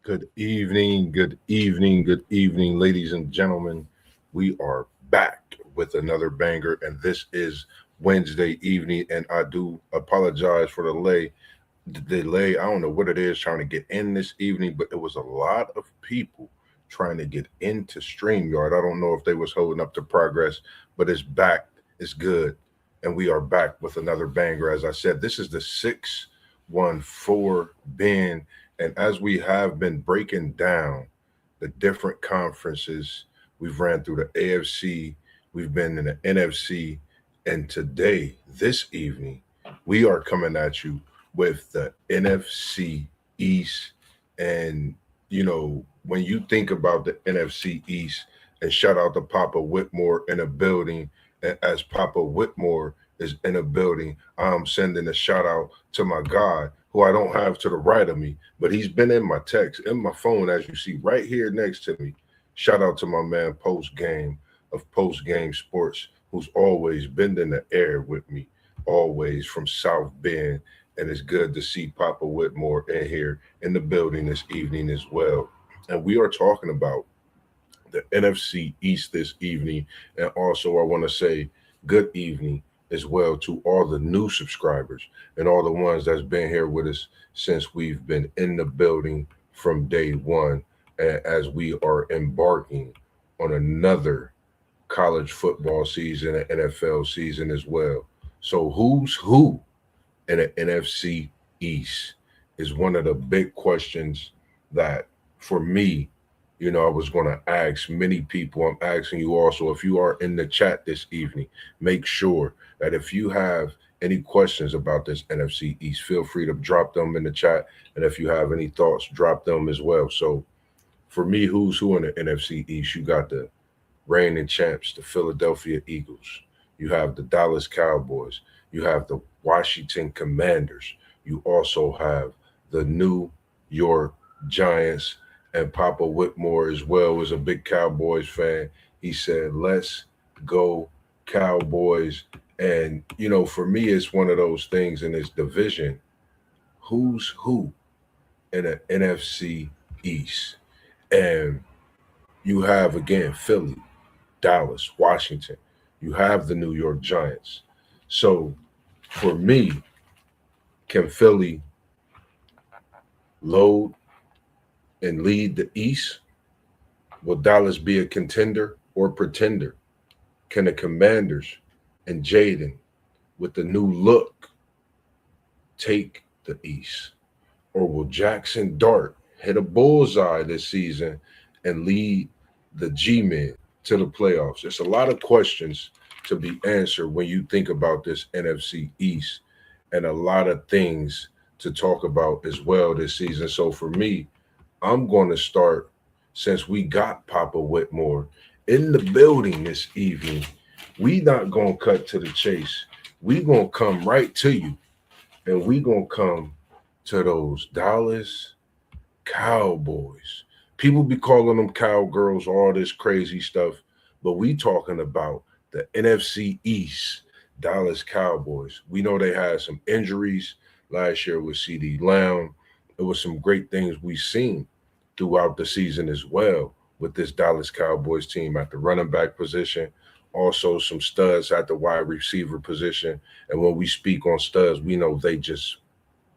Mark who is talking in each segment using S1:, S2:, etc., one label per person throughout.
S1: good evening, ladies and gentlemen. We are back with another banger, and this is Wednesday evening. And I do apologize for the delay. I don't know what it is trying to get in this evening, but it was a lot of people trying to get into StreamYard. I don't know if they was holding up to progress, but it's back. It's good, and we are back with another banger. As I said, this is the 614 Ben, and as we have been breaking down the different conferences, we've ran through the AFC, we've been in the NFC, and today, this evening, we are coming at you with the NFC East. And, when you think about the NFC East, and shout out to Papa Whitmore in a building, and as Papa Whitmore is in a building, I'm sending a shout out to my guy who I don't have to the right of me, but he's been in my text, in my phone, as you see right here next to me. Shout out to my man Post Game of Post Game Sports, who's always been in the air with me, always from South Bend. And it's good to see Papa Whitmore in here in the building this evening as well. And we are talking about the NFC East this evening. And also, I want to say good evening as well to all the new subscribers and all the ones that's been here with us since we've been in the building from day one. And as we are embarking on another college football season and NFL season as well. So, who's who in the NFC East is one of the big questions that, for me, I was going to ask many people. I'm asking you also, if you are in the chat this evening, make sure that if you have any questions about this NFC East, feel free to drop them in the chat. And if you have any thoughts, drop them as well. So for me, who's who in the NFC East? You got the reigning champs, the Philadelphia Eagles. You have the Dallas Cowboys. You have the Washington Commanders. You also have the New York Giants. And Papa Whitmore as well was a big Cowboys fan. He said, "Let's go Cowboys." And for me, it's one of those things in this division. Who's who in the NFC East? And you have again Philly, Dallas, Washington. You have the New York Giants. So for me, can Philly load and lead the East? Will Dallas be a contender or pretender? Can the Commanders and Jaden, with the new look, take the East? Or will Jackson Dart hit a bullseye this season and lead the G-Men to the playoffs? There's a lot of questions to be answered when you think about this NFC East, and a lot of things to talk about as well this season. So for me, I'm going to start, since we got Papa Whitmore in the building this evening. We not going to cut to the chase. We going to come right to you, and we going to come to those Dallas Cowboys. People be calling them cowgirls, all this crazy stuff, but we talking about the NFC East Dallas Cowboys. We know they had some injuries last year with CD Lamb. It was some great things we seen throughout the season as well with this Dallas Cowboys team at the running back position. Also, some studs at the wide receiver position. And when we speak on studs, we know they just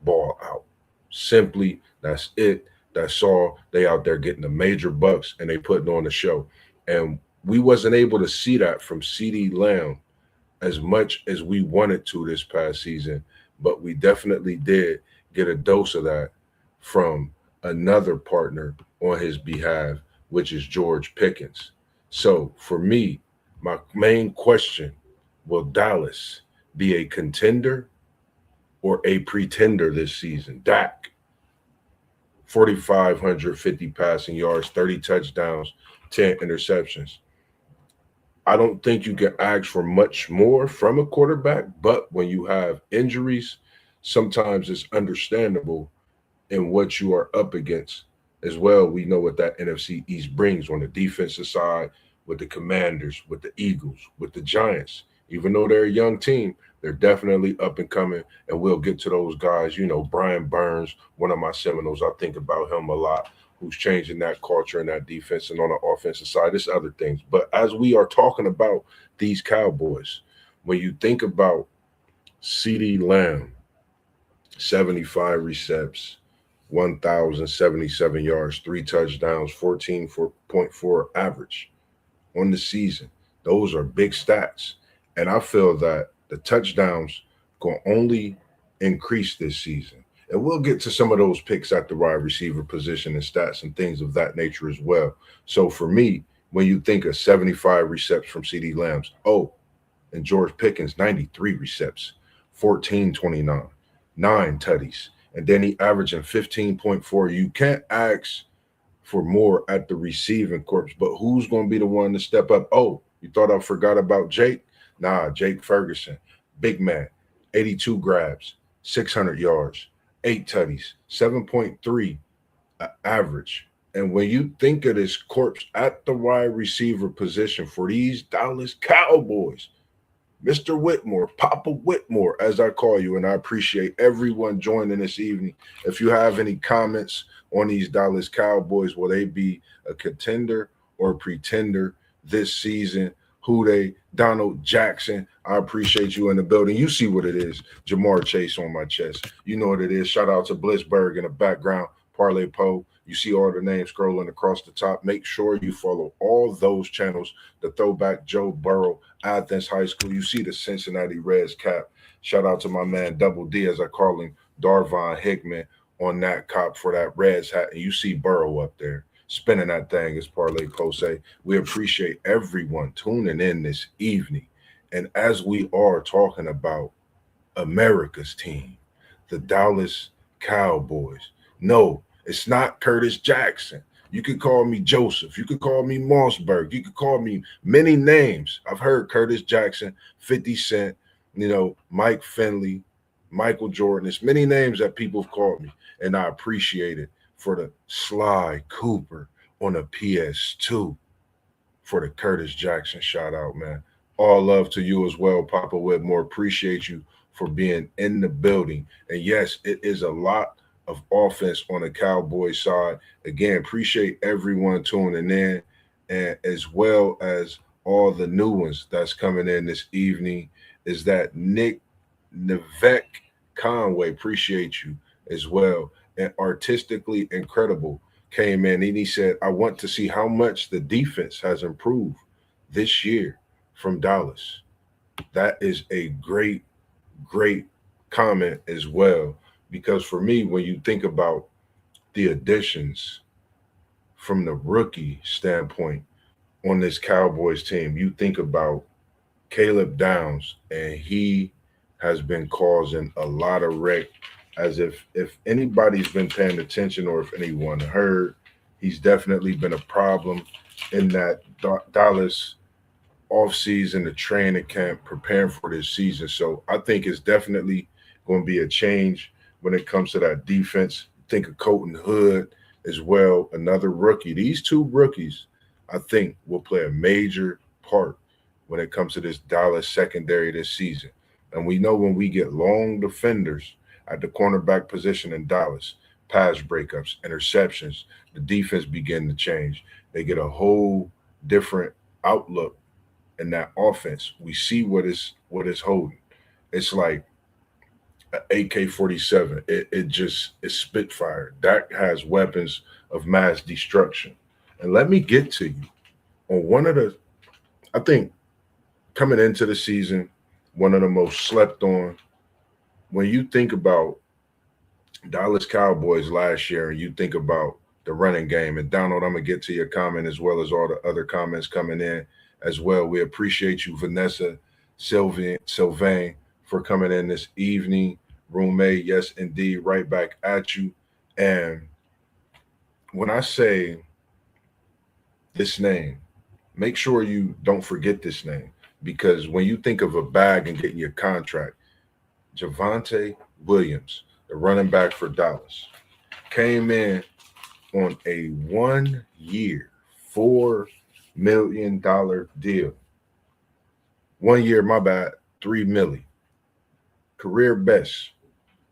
S1: ball out. Simply, that's it. That's all. They out there getting the major bucks, and they putting on the show. And we wasn't able to see that from CD Lamb as much as we wanted to this past season, but we definitely did get a dose of that from another partner on his behalf, which is George Pickens. So for me, my main question: will Dallas be a contender or a pretender this season? Dak, 4,550 passing yards, 30 touchdowns, 10 interceptions. I don't think you can ask for much more from a quarterback, but when you have injuries, sometimes it's understandable in what you are up against as well. We know what that NFC East brings on the defensive side with the Commanders, with the Eagles, with the Giants. Even though they're a young team, they're definitely up and coming. And we'll get to those guys. You know, Brian Burns, one of my Seminoles. I think about him a lot, who's changing that culture and that defense and on the offensive side. There's other things. But as we are talking about these Cowboys, when you think about CeeDee Lamb, 75 recepts, 1,077 yards, 3 touchdowns, 14.4 average on the season. Those are big stats. And I feel that the touchdowns going to only increase this season. And we'll get to some of those picks at the wide receiver position and stats and things of that nature as well. So for me, when you think of 75 recepts from CeeDee Lambs, and George Pickens, 93 recepts, 1429, 9 tutties. And then he averaging 15.4. You can't ask for more at the receiving corps, but who's going to be the one to step up? Oh, you thought I forgot about Jake? Nah, Jake Ferguson, big man, 82 grabs, 600 yards, 8 tutties, 7.3 average. And when you think of this corpse at the wide receiver position for these Dallas Cowboys, Mr. Whitmore, Papa Whitmore, as I call you, and I appreciate everyone joining this evening. If you have any comments on these Dallas Cowboys, will they be a contender or a pretender this season? Who they, Donald Jackson, I appreciate you in the building. You see what it is. Jamar Chase on my chest. You know what it is. Shout out to Blissberg in the background. Parlay Poe. You see all the names scrolling across the top. Make sure you follow all those channels. The Throwback Joe Burrow, Athens High School. You see the Cincinnati Reds cap. Shout out to my man Double D, as I call him, Darvon Hickman, on that cop for that Reds hat. And you see Burrow up there spinning that thing, as Parlay Poe say. We appreciate everyone tuning in this evening. And as we are talking about America's team, the Dallas Cowboys. No, it's not Curtis Jackson. You could call me Joseph. You could call me Mossberg. You could call me many names. I've heard Curtis Jackson, 50 Cent, Mike Finley, Michael Jordan. It's many names that people have called me, and I appreciate it for the Sly Cooper on a PS2 for the Curtis Jackson shout out, man. All love to you as well, Papa Whitmore. Appreciate you for being in the building. And yes, it is a lot of offense on the Cowboys side. Again, appreciate everyone tuning in, and as well as all the new ones that's coming in this evening. Is that Nick Nevek Conway? Appreciate you as well. And Artistically Incredible came in and he said, I want to see how much the defense has improved this year from Dallas. That is a great, great comment as well. Because for me, when you think about the additions from the rookie standpoint on this Cowboys team, you think about Caleb Downs, and he has been causing a lot of wreck. As if anybody's been paying attention or if anyone heard, he's definitely been a problem in that Dallas offseason, the training camp, preparing for this season. So I think it's definitely going to be a change when it comes to that defense. Think of Colton Hood as well, another rookie. These two rookies, I think, will play a major part when it comes to this Dallas secondary this season. And we know when we get long defenders at the cornerback position in Dallas, pass breakups, interceptions, the defense begin to change. They get a whole different outlook in that offense. We see what is holding. It's like an AK-47. It just is Spitfire. That has weapons of mass destruction. And let me get to you on one of the, I think, coming into the season, one of the most slept on. When you think about Dallas Cowboys last year and you think about the running game, and Donald, I'm going to get to your comment as well as all the other comments coming in as well. We appreciate you, Vanessa Sylvain, for coming in this evening. Roommate, yes, indeed, right back at you. And when I say this name, make sure you don't forget this name, because when you think of a bag and getting your contract, Javonte Williams, the running back for Dallas, came in on a 1 year, $4 million deal. 1 year, my bad, 3 milli. Career best,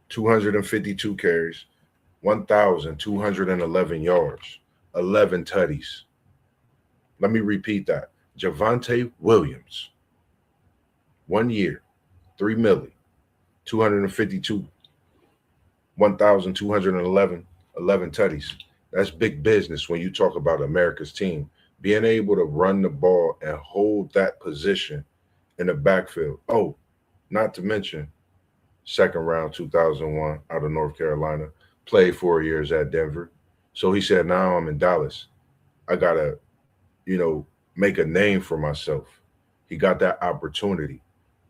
S1: 252 carries, 1,211 yards, 11 tutties. Let me repeat that. Javonte Williams, 1 year, 3 milli, 252, 1,211, 11 tutties. That's big business when you talk about America's team. Being able to run the ball and hold that position in the backfield. Oh, not to mention, second round 2001 out of North Carolina, played 4 years at Denver. So he said, now I'm in Dallas. I got to, you know, make a name for myself. He got that opportunity.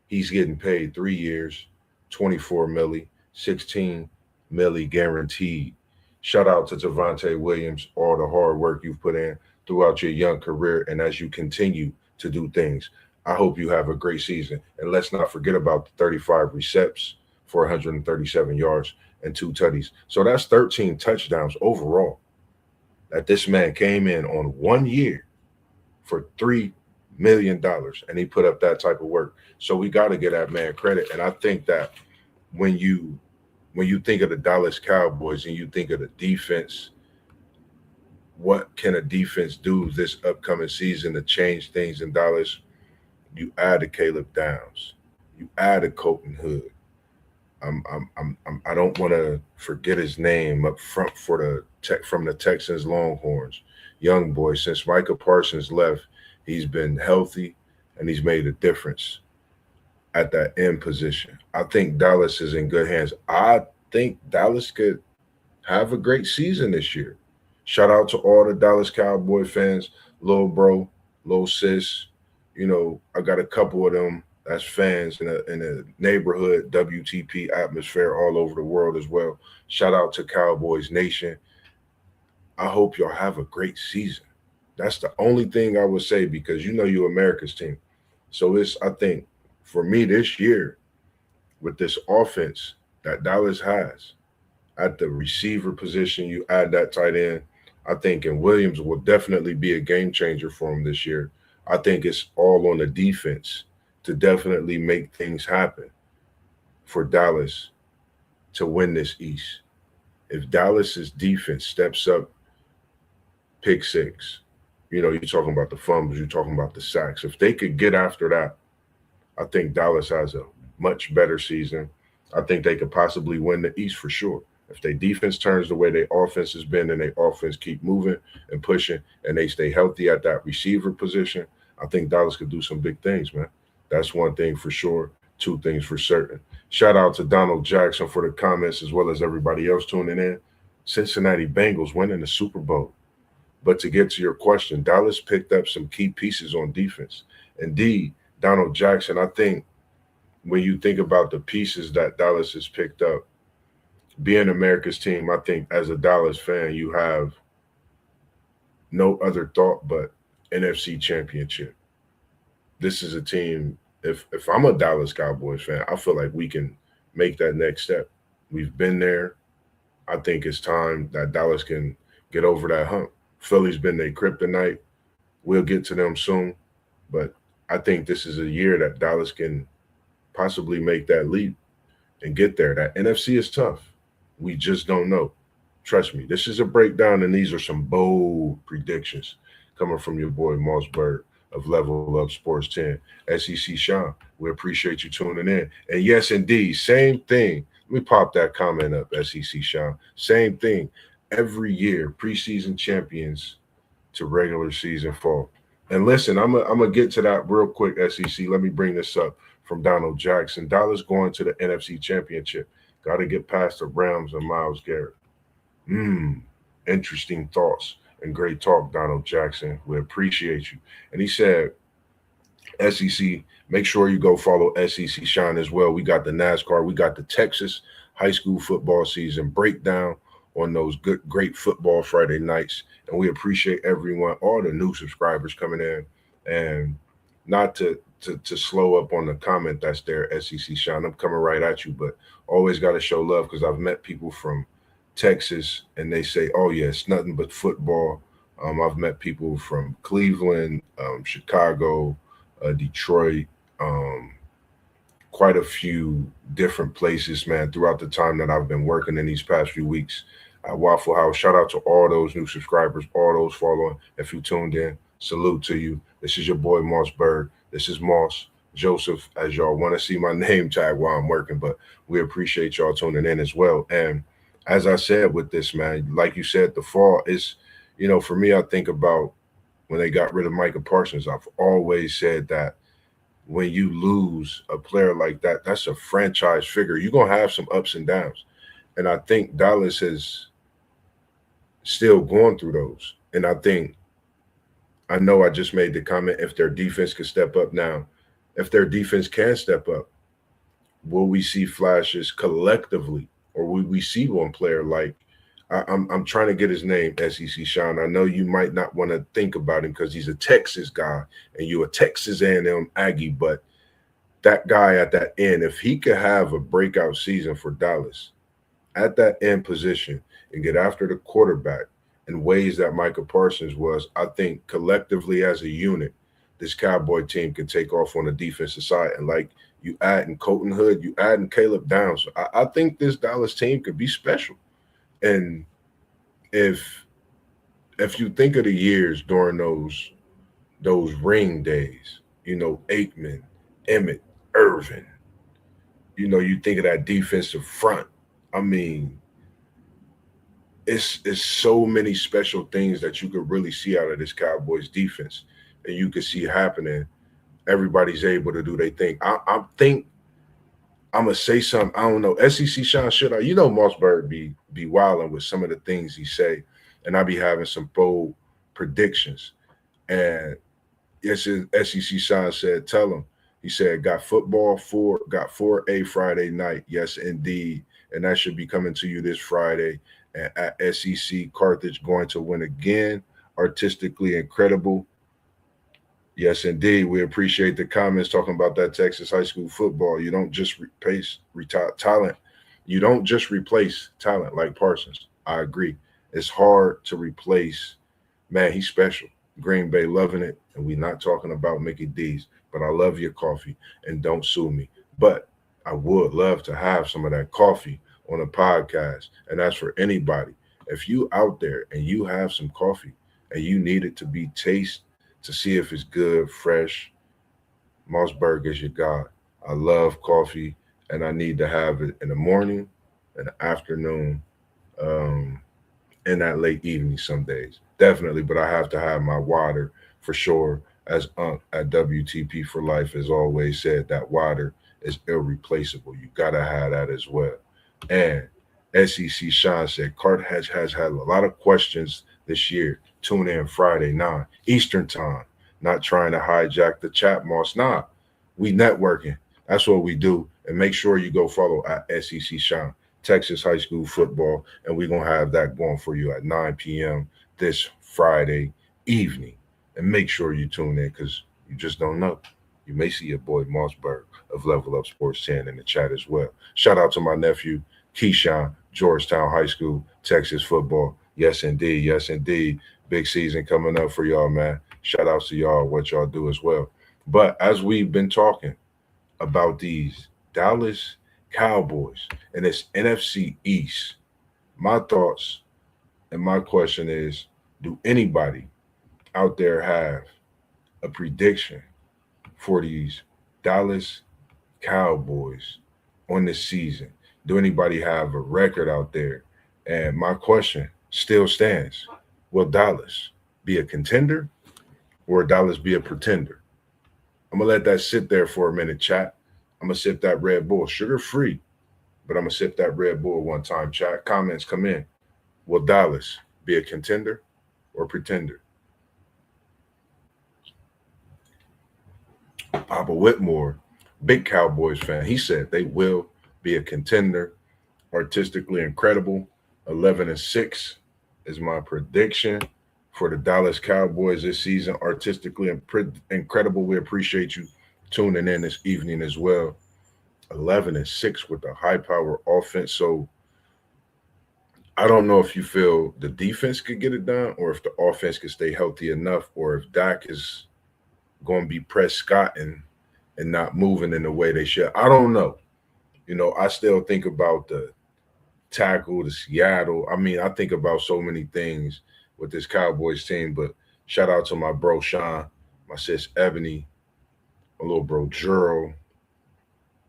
S1: He's getting paid 3 years, 24 milli, 16 milli guaranteed. Shout out to Javonte Williams, all the hard work you've put in throughout your young career. And as you continue to do things, I hope you have a great season. And let's not forget about the 35 recepts for 137 yards and two tutties. So that's 13 touchdowns overall that this man came in on 1 year for $3 million, and he put up that type of work. So we got to get that man credit. And I think that when you think of the Dallas Cowboys and you think of the defense, what can a defense do this upcoming season to change things in Dallas? You add a Caleb Downs, you add a Colton Hood. I don't want to forget his name up front for the tech from the Texans Longhorns, young boy. Since Micah Parsons left, he's been healthy and he's made a difference at that end position. I think Dallas is in good hands. I think Dallas could have a great season this year. Shout out to all the Dallas Cowboy fans, little bro, little sis. I got a couple of them that's fans in a neighborhood WTP atmosphere all over the world as well. Shout out to Cowboys Nation. I hope y'all have a great season. That's the only thing I would say because you America's team. So I think for me this year with this offense that Dallas has at the receiver position, you add that tight end. I think and Williams will definitely be a game changer for him this year. I think it's all on the defense to definitely make things happen for Dallas to win this East. If Dallas's defense steps up, pick six, you're talking about the fumbles, you're talking about the sacks. If they could get after that, I think Dallas has a much better season. I think they could possibly win the East for sure. If their defense turns the way their offense has been and their offense keep moving and pushing and they stay healthy at that receiver position, I think Dallas could do some big things, man. That's one thing for sure. Two things for certain. Shout out to Donald Jackson for the comments as well as everybody else tuning in. Cincinnati Bengals winning the Super Bowl. But to get to your question, Dallas picked up some key pieces on defense. Indeed, Donald Jackson, I think when you think about the pieces that Dallas has picked up, being America's team, I think as a Dallas fan, you have no other thought but NFC Championship. This is a team, if I'm a Dallas Cowboys fan, I feel like we can make that next step. We've been there. I think it's time that Dallas can get over that hump. Philly's been their kryptonite. We'll get to them soon. But I think this is a year that Dallas can possibly make that leap and get there. That NFC is tough. We just don't know. Trust me, this is a breakdown, and these are some bold predictions coming from your boy Mossberg of Level Up Sports 10. SEC Sean, we appreciate you tuning in. And yes, indeed, same thing. Let me pop that comment up, SEC Sean. Same thing. Every year, preseason champions to regular season fall. And listen, I'm gonna get to that real quick, SEC. Let me bring this up from Donald Jackson. Dallas going to the NFC Championship. Got to get past the Rams and Myles Garrett. Interesting thoughts and great talk, Donald Jackson. We appreciate you. And he said, SEC, make sure you go follow SEC Shine as well. We got the NASCAR, we got the Texas high school football season breakdown on those great football Friday nights. And we appreciate everyone, all the new subscribers coming in. And not to slow up on the comment that's there, SEC Shine. I'm coming right at you, but always got to show love because I've met people from Texas and they say, oh, yeah, it's nothing but football. I've met people from Cleveland, Chicago, Detroit, um, quite a few different places, man, throughout the time that I've been working in these past few weeks at Waffle House. Shout out to all those new subscribers, all those following. If you tuned in, salute to you. This is your boy Mossberg. This is Moss Joseph, as y'all want to see my name tag while I'm working, but we appreciate y'all tuning in as well. And as I said with this, man, like you said, the fall is, for me, I think about when they got rid of Micah Parsons. I've always said that when you lose a player like that, that's a franchise figure. You're gonna have some ups and downs. And I think Dallas is still going through those. And I know I just made the comment if their defense could step up now. If their defense can step up, will we see flashes collectively? Or will we see one player like I'm trying to get his name, SEC Sean. I know you might not want to think about him because he's a Texas guy and you're a Texas A&M Aggie, but that guy at that end, if he could have a breakout season for Dallas at that end position and get after the quarterback in ways that Micah Parsons was, I think collectively as a unit, this Cowboy team can take off on the defensive side. And like you adding Colton Hood, you adding Caleb Downs. So I think this Dallas team could be special. And if you think of the years during those ring days, Aikman, Emmett, Irvin, you think of that defensive front. I mean, it's so many special things that you could really see out of this Cowboys defense, and you could see happening. Everybody's able to do their thing. I think I'm gonna say something. I don't know. SEC Sean, should I? Mossberg be wilding with some of the things he say, and I be having some bold predictions. And yes, SEC Sean said, tell him. He said, got 4A Friday night. Yes, indeed. And that should be coming to you this Friday. And at SEC, Carthage going to win again. Artistically incredible. Yes, indeed. We appreciate the comments talking about that Texas high school football. You don't just replace talent. You don't just replace talent like Parsons. I agree. It's hard to replace. Man, he's special. Green Bay loving it, and we're not talking about Mickey D's. But I love your coffee, and don't sue me. But I would love to have some of that coffee on a podcast, and that's for anybody. If you out there and you have some coffee and you need it to be taste to see if it's good, fresh, Mossberg is your guy. I love coffee, and I need to have it in the morning, in the afternoon, um, in that late evening some days. Definitely, but I have to have my water for sure. As Unc at WTP for Life has always said, that water is irreplaceable. You gotta have that as well. And SEC Sean said Carthage has had a lot of questions this year. Tune in Friday 9 Eastern time. Not trying to hijack the chat, Moss. Nah, we networking. That's what we do. And make sure you go follow at SEC Sean, Texas high school football, and we're gonna have that going for you at 9 p.m. this Friday evening. And make sure you tune in because you just don't know. You may see your boy Mossberg of Level Up Sports 10 in the chat as well. Shout out to my nephew, Keyshawn, Georgetown High School, Texas football. Yes, indeed. Yes, indeed. Big season coming up for y'all, man. Shout outs to y'all, what y'all do as well. But as we've been talking about these Dallas Cowboys and this NFC East, my thoughts and my question is, do anybody out there have a prediction for these Dallas Cowboys on this season? Do anybody have a record out there? And my question still stands. Will Dallas be a contender or Dallas be a pretender? I'm going to let that sit there for a minute, chat. I'm going to sip that Red Bull, sugar free, but I'm going to sip that Red Bull one time, chat. Comments come in. Will Dallas be a contender or pretender? Papa Whitmore, big Cowboys fan, he said they will be a contender. Artistically incredible. 11-6 is my prediction for the Dallas Cowboys this season. Artistically incredible. We appreciate you tuning in this evening as well. 11-6 with a high power offense. So I don't know if you feel the defense could get it done or if the offense could stay healthy enough or if Dak is going to be Prescott and and not moving in the way they should. I don't know. I still think about the tackle to Seattle. I mean, I think about so many things with this Cowboys team, but shout out to my bro Sean, my sis Ebony, my little bro Juro,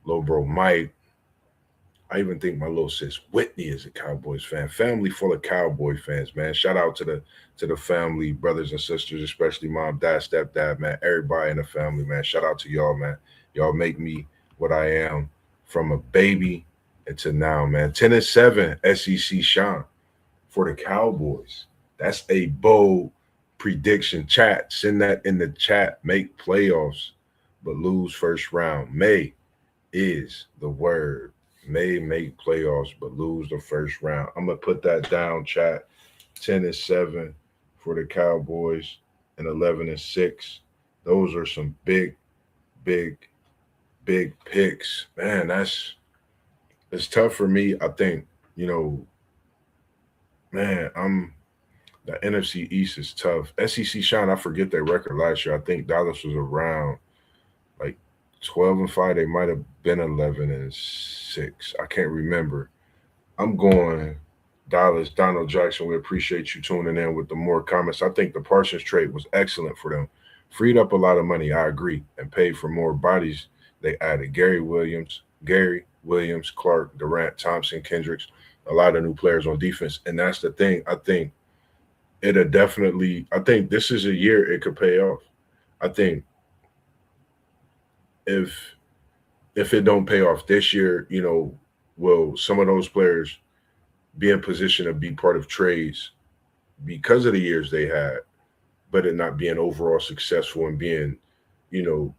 S1: little bro Mike. I even think my little sis Whitney is a Cowboys fan. Family full of Cowboy fans, man. Shout out to the family, brothers and sisters, especially mom, dad, stepdad, man. Everybody in the family, man. Shout out to y'all, man. Y'all make me what I am from a baby into now, man. 10-7 SEC Sean for the Cowboys. That's a bold prediction. Chat. Send that in the chat. Make playoffs, but lose first round. May is the word. May make playoffs, but lose the first round. I'm gonna put that down, chat. 10-7 for the Cowboys and 11-6. Those are some big, big, big picks. Man, it's tough for me. I think, you know, man, the NFC East is tough. SEC Shine, I forget their record last year. I think Dallas was around like 12-5. They might have been 11-6. I can't remember. I'm going Dallas. Donald Jackson, we appreciate you tuning in with the more comments. I think the Parsons trade was excellent for them. Freed up a lot of money, I agree, and paid for more bodies. They added Gary Williams, Clark, Durant, Thompson, Kendricks, a lot of new players on defense. And that's the thing. I think I think this is a year it could pay off. I think if it don't pay off this year, will some of those players be in position to be part of trades because of the years they had, but it not being overall successful and being,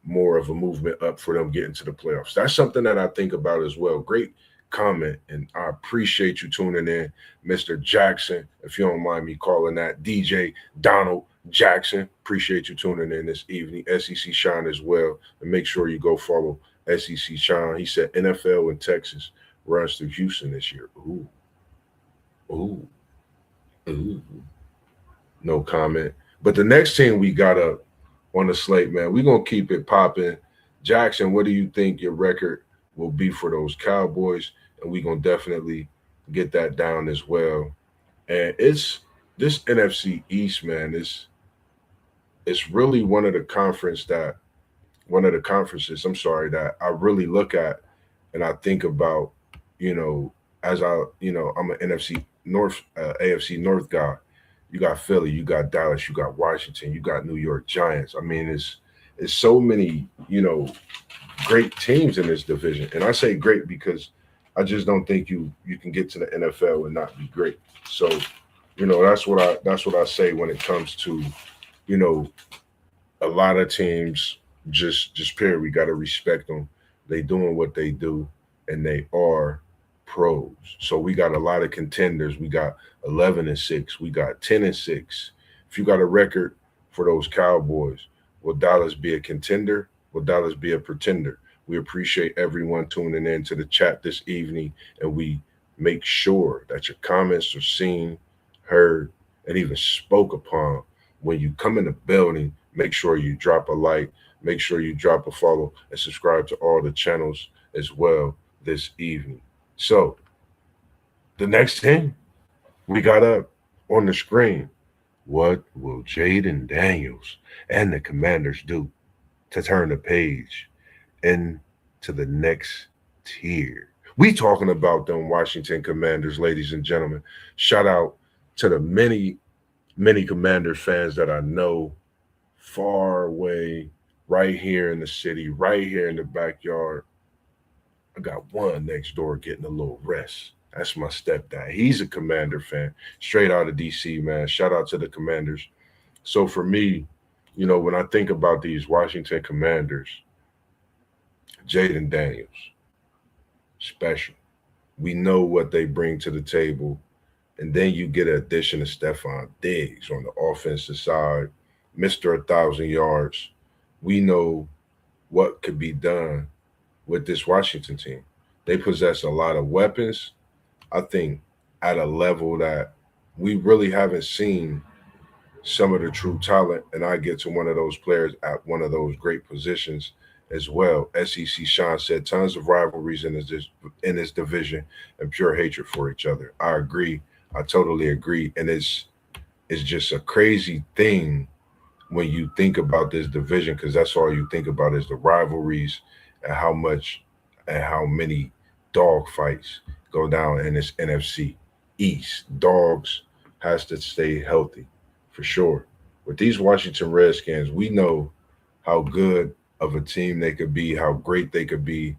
S1: more of a movement up for them getting to the playoffs. That's something that I think about as well. Great comment, and I appreciate you tuning in, Mr. Jackson. If you don't mind me calling that DJ Donald Jackson, appreciate you tuning in this evening. SEC Shine as well, and make sure you go follow SEC Shine. He said NFL in Texas runs through Houston this year. Ooh, ooh, ooh. No comment. But the next team we got up on the slate, man, we're gonna keep it popping. Jackson, what do you think your record will be for those Cowboys? And we're gonna definitely get that down as well. And it's this NFC East, man. It's really one of the conferences, I'm sorry, that I really look at and I think about, you know, as I'm an NFC North, AFC North guy. You got Philly, you got Dallas, you got Washington, you got New York Giants. I mean, it's so many, great teams in this division. And I say great because I just don't think you can get to the NFL and not be great. So, that's what I say when it comes to, you know, a lot of teams just period. We gotta respect them. They doing what they do and they are pros. So we got a lot of contenders. We got 11-6. We got 10-6. If you got a record for those Cowboys, will Dallas be a contender? Will Dallas be a pretender? We appreciate everyone tuning in to the chat this evening, and we make sure that your comments are seen, heard, and even spoke upon. When you come in the building, make sure you drop a like, make sure you drop a follow, and subscribe to all the channels as well this evening. So, the next thing we got up on the screen, what will Jaden Daniels and the Commanders do to turn the page into the next tier? We talking about them Washington Commanders, ladies and gentlemen. Shout out to the many, many Commanders fans that I know far away, right here in the city, right here in the backyard. I got one next door getting a little rest. That's my stepdad. He's a Commander fan, straight out of DC, man. Shout out to the Commanders. So for me, when I think about these Washington Commanders, Jaden Daniels, special. We know what they bring to the table. And then you get an addition of Stephon Diggs on the offensive side, Mr. 1,000 yards. We know what could be done with this Washington team. They possess a lot of weapons, I think, at a level that we really haven't seen some of the true talent. And I get to one of those players at one of those great positions. as well. SEC Sean said tons of rivalries in this division and pure hatred for each other. I agree. I totally agree. And it's just a crazy thing when you think about this division, because that's all you think about is the rivalries and how much and how many dog fights go down in this NFC East. Dogs has to stay healthy for sure. With these Washington Redskins, we know how good of a team they could be, how great they could be.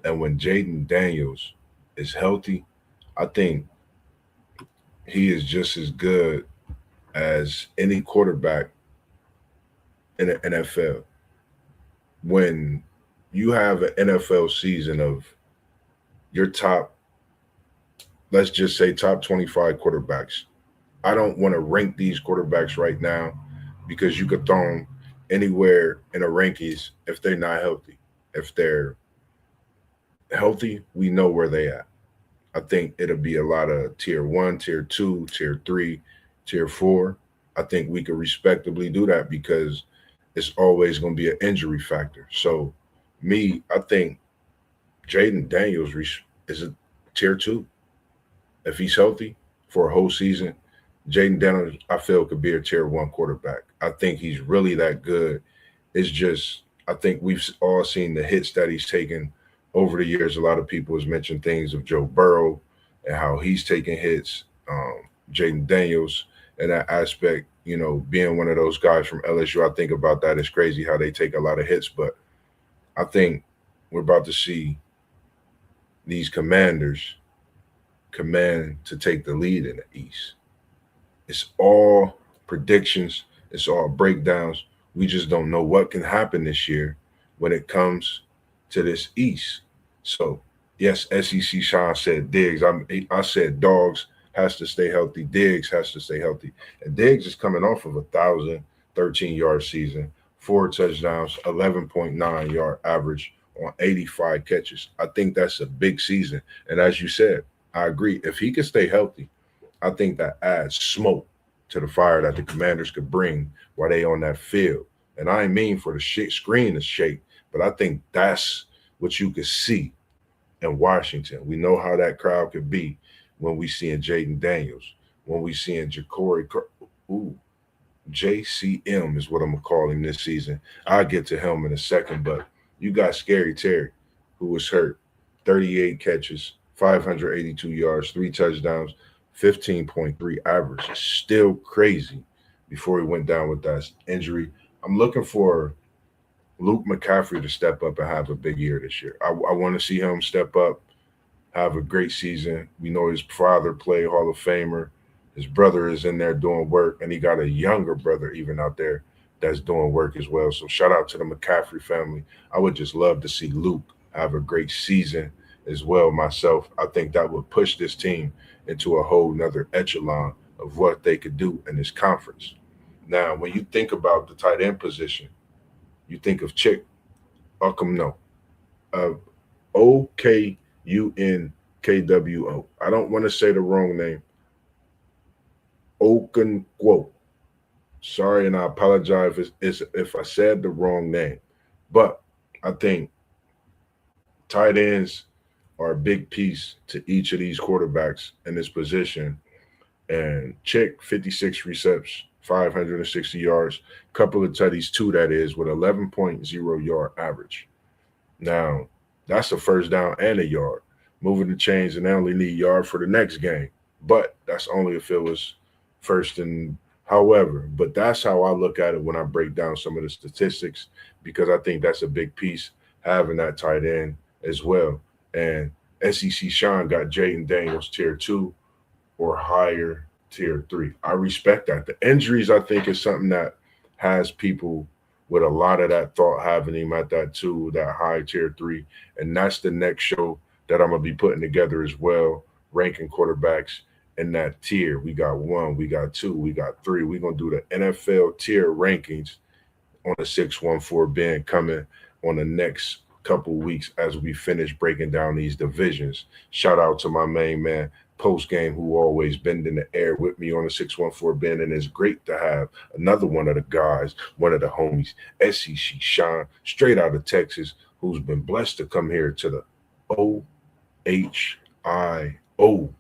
S1: And when Jaden Daniels is healthy, I think he is just as good as any quarterback in the NFL. When you have an NFL season of your top, let's just say top 25 quarterbacks. I don't want to rank these quarterbacks right now because you could throw them anywhere in the rankings if they're not healthy. If they're healthy, we know where they at. I think it'll be a lot of tier one, tier two, tier three, tier four. I think we could respectably do that because it's always going to be an injury factor. So, I think Jaden Daniels is a tier two. If he's healthy for a whole season, Jaden Daniels, I feel, could be a tier one quarterback. I think he's really that good. It's just, I think we've all seen the hits that he's taken over the years. A lot of people has mentioned things of Joe Burrow and how he's taking hits. Jaden Daniels and that aspect, being one of those guys from LSU, I think about that. It's crazy how they take a lot of hits, but I think we're about to see these Commanders command to take the lead in the East. It's all predictions, it's all breakdowns. We just don't know what can happen this year when it comes to this East. So, yes, SEC Sean said Diggs. I said Dogs has to stay healthy. Diggs has to stay healthy. And Diggs is coming off of 1,013-yard season, 4 touchdowns, 11.9 yard average on 85 catches. I think that's a big season. And as you said, I agree. If he can stay healthy, I think that adds smoke to the fire that the Commanders could bring while they on that field. And I ain't mean for the screen to shake, but I think that's what you could see in Washington. We know how that crowd could be when we seeing Jaden Daniels, when we seeing JCM is what I'm gonna call him this season. I'll get to him in a second, but you got Scary Terry, who was hurt, 38 catches, 582 yards, 3 touchdowns, 15.3 average. Still crazy before he went down with that injury. I'm looking for Luke McCaffrey to step up and have a big year this year. I want to see him step up, have a great season. We know his father played Hall of Famer. His brother is in there doing work, and he got a younger brother even out there that's doing work as well. So shout out to the McCaffrey family. I would just love to see Luke have a great season as well myself. I think that would push this team into a whole nother echelon of what they could do in this conference. Now, when you think about the tight end position, you think of Chick Okumno, Okunkwoo. I don't want to say the wrong name. Okunkwoo. Sorry, and I apologize if I said the wrong name. But I think tight ends are a big piece to each of these quarterbacks in this position. And Chick, 56 receptions, 560 yards, couple of tutties, two that is, with 11.0 yard average. Now, that's a first down and a yard. Moving the chains, and they only need yard for the next game. But that's only if it was first and however. But that's how I look at it when I break down some of the statistics, because I think that's a big piece, having that tight end as well. And SEC Sean got Jaden Daniels tier 2 or higher tier 3. I respect that. The injuries, I think, is something that has people with a lot of that thought having him at that 2, that high tier 3. And that's the next show that I'm going to be putting together as well, ranking quarterbacks in that tier. We got 1, we got 2, we got 3. We're going to do the NFL tier rankings on the 614 bin coming on the next couple weeks as we finish breaking down these divisions. Shout out to my main man, post game who always bend in the air with me on the 614 bend. And it's great to have another one of the guys, one of the homies, SEC Sean, straight out of Texas, who's been blessed to come here to the OHIO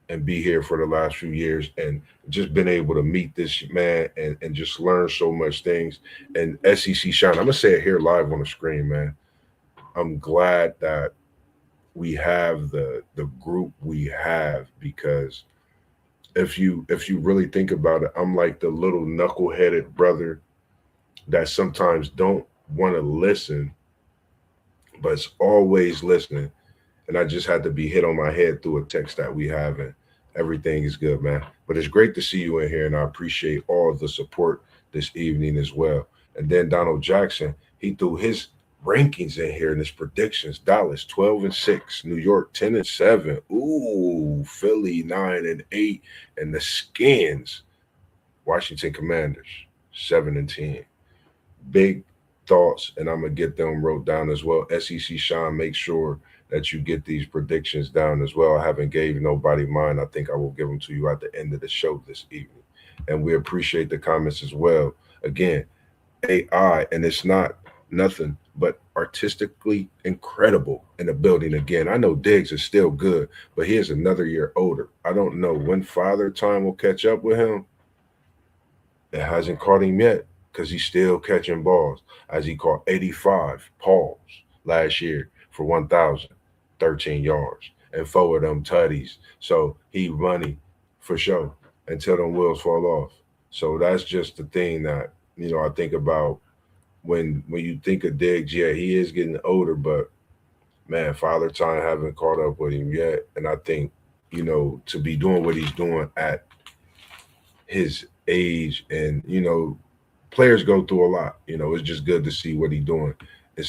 S1: and be here for the last few years and just been able to meet this man and just learn so much things. And SEC Sean, I'm gonna say it here live on the screen, man. I'm glad that we have the group we have, because if you really think about it, I'm like the little knuckleheaded brother that sometimes don't want to listen, but it's always listening. And I just had to be hit on my head through a text that we have, and everything is good, man. But it's great to see you in here, and I appreciate all the support this evening as well. And then Donald Jackson, he threw his rankings in here and his predictions. Dallas 12-6, New York 10-7, ooh, Philly 9-8, and the Skins, Washington Commanders 7-10. Big thoughts, and I'm gonna get them wrote down as well. SEC Sean, make sure that you get these predictions down as well. I haven't gave nobody mine. I think I will give them to you at the end of the show this evening. And we appreciate the comments as well. Again, AI, and it's not nothing but artistically incredible in the building again. I know Diggs is still good, but he is another year older. I don't know when Father Time will catch up with him. It hasn't caught him yet, because he's still catching balls, as he caught 85 balls last year for 1,013 yards and 4 of them tutties. So he money for sure until them wheels fall off. So that's just the thing that, I think about when you think of Diggs. Yeah, he is getting older, but man, Father Time haven't caught up with him yet. And I think, to be doing what he's doing at his age, and players go through a lot. It's just good to see what he's doing and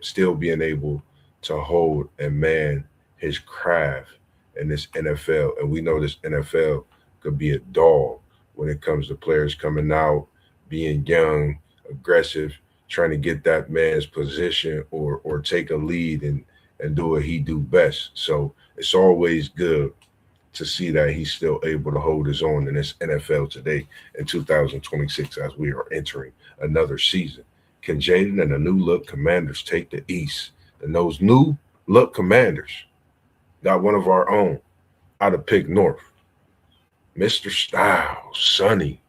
S1: still being able to hold and man his craft in this NFL. And we know this NFL could be a dog when it comes to players coming out, being young, aggressive, trying to get that man's position or take a lead and do what he do best. So it's always good to see that he's still able to hold his own in this NFL today in 2026 as we are entering another season. Can Jaden and the new look Commanders take the East? And those new look Commanders got one of our own out of Pick North, Mr. Styles, Sonny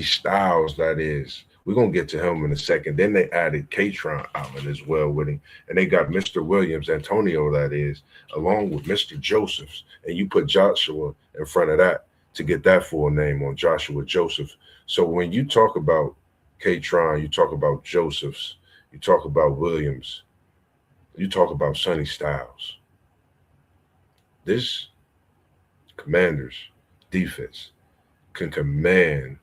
S1: Styles, that is. We're going to get to him in a second. Then they added Katron Allen as well with him. And they got Mr. Williams, Antonio, that is, along with Mr. Josephs. And you put Joshua in front of that to get that full name on Joshua Joseph. So when you talk about Katron, you talk about Josephs, you talk about Williams, you talk about Sonny Styles. This Commanders defense can command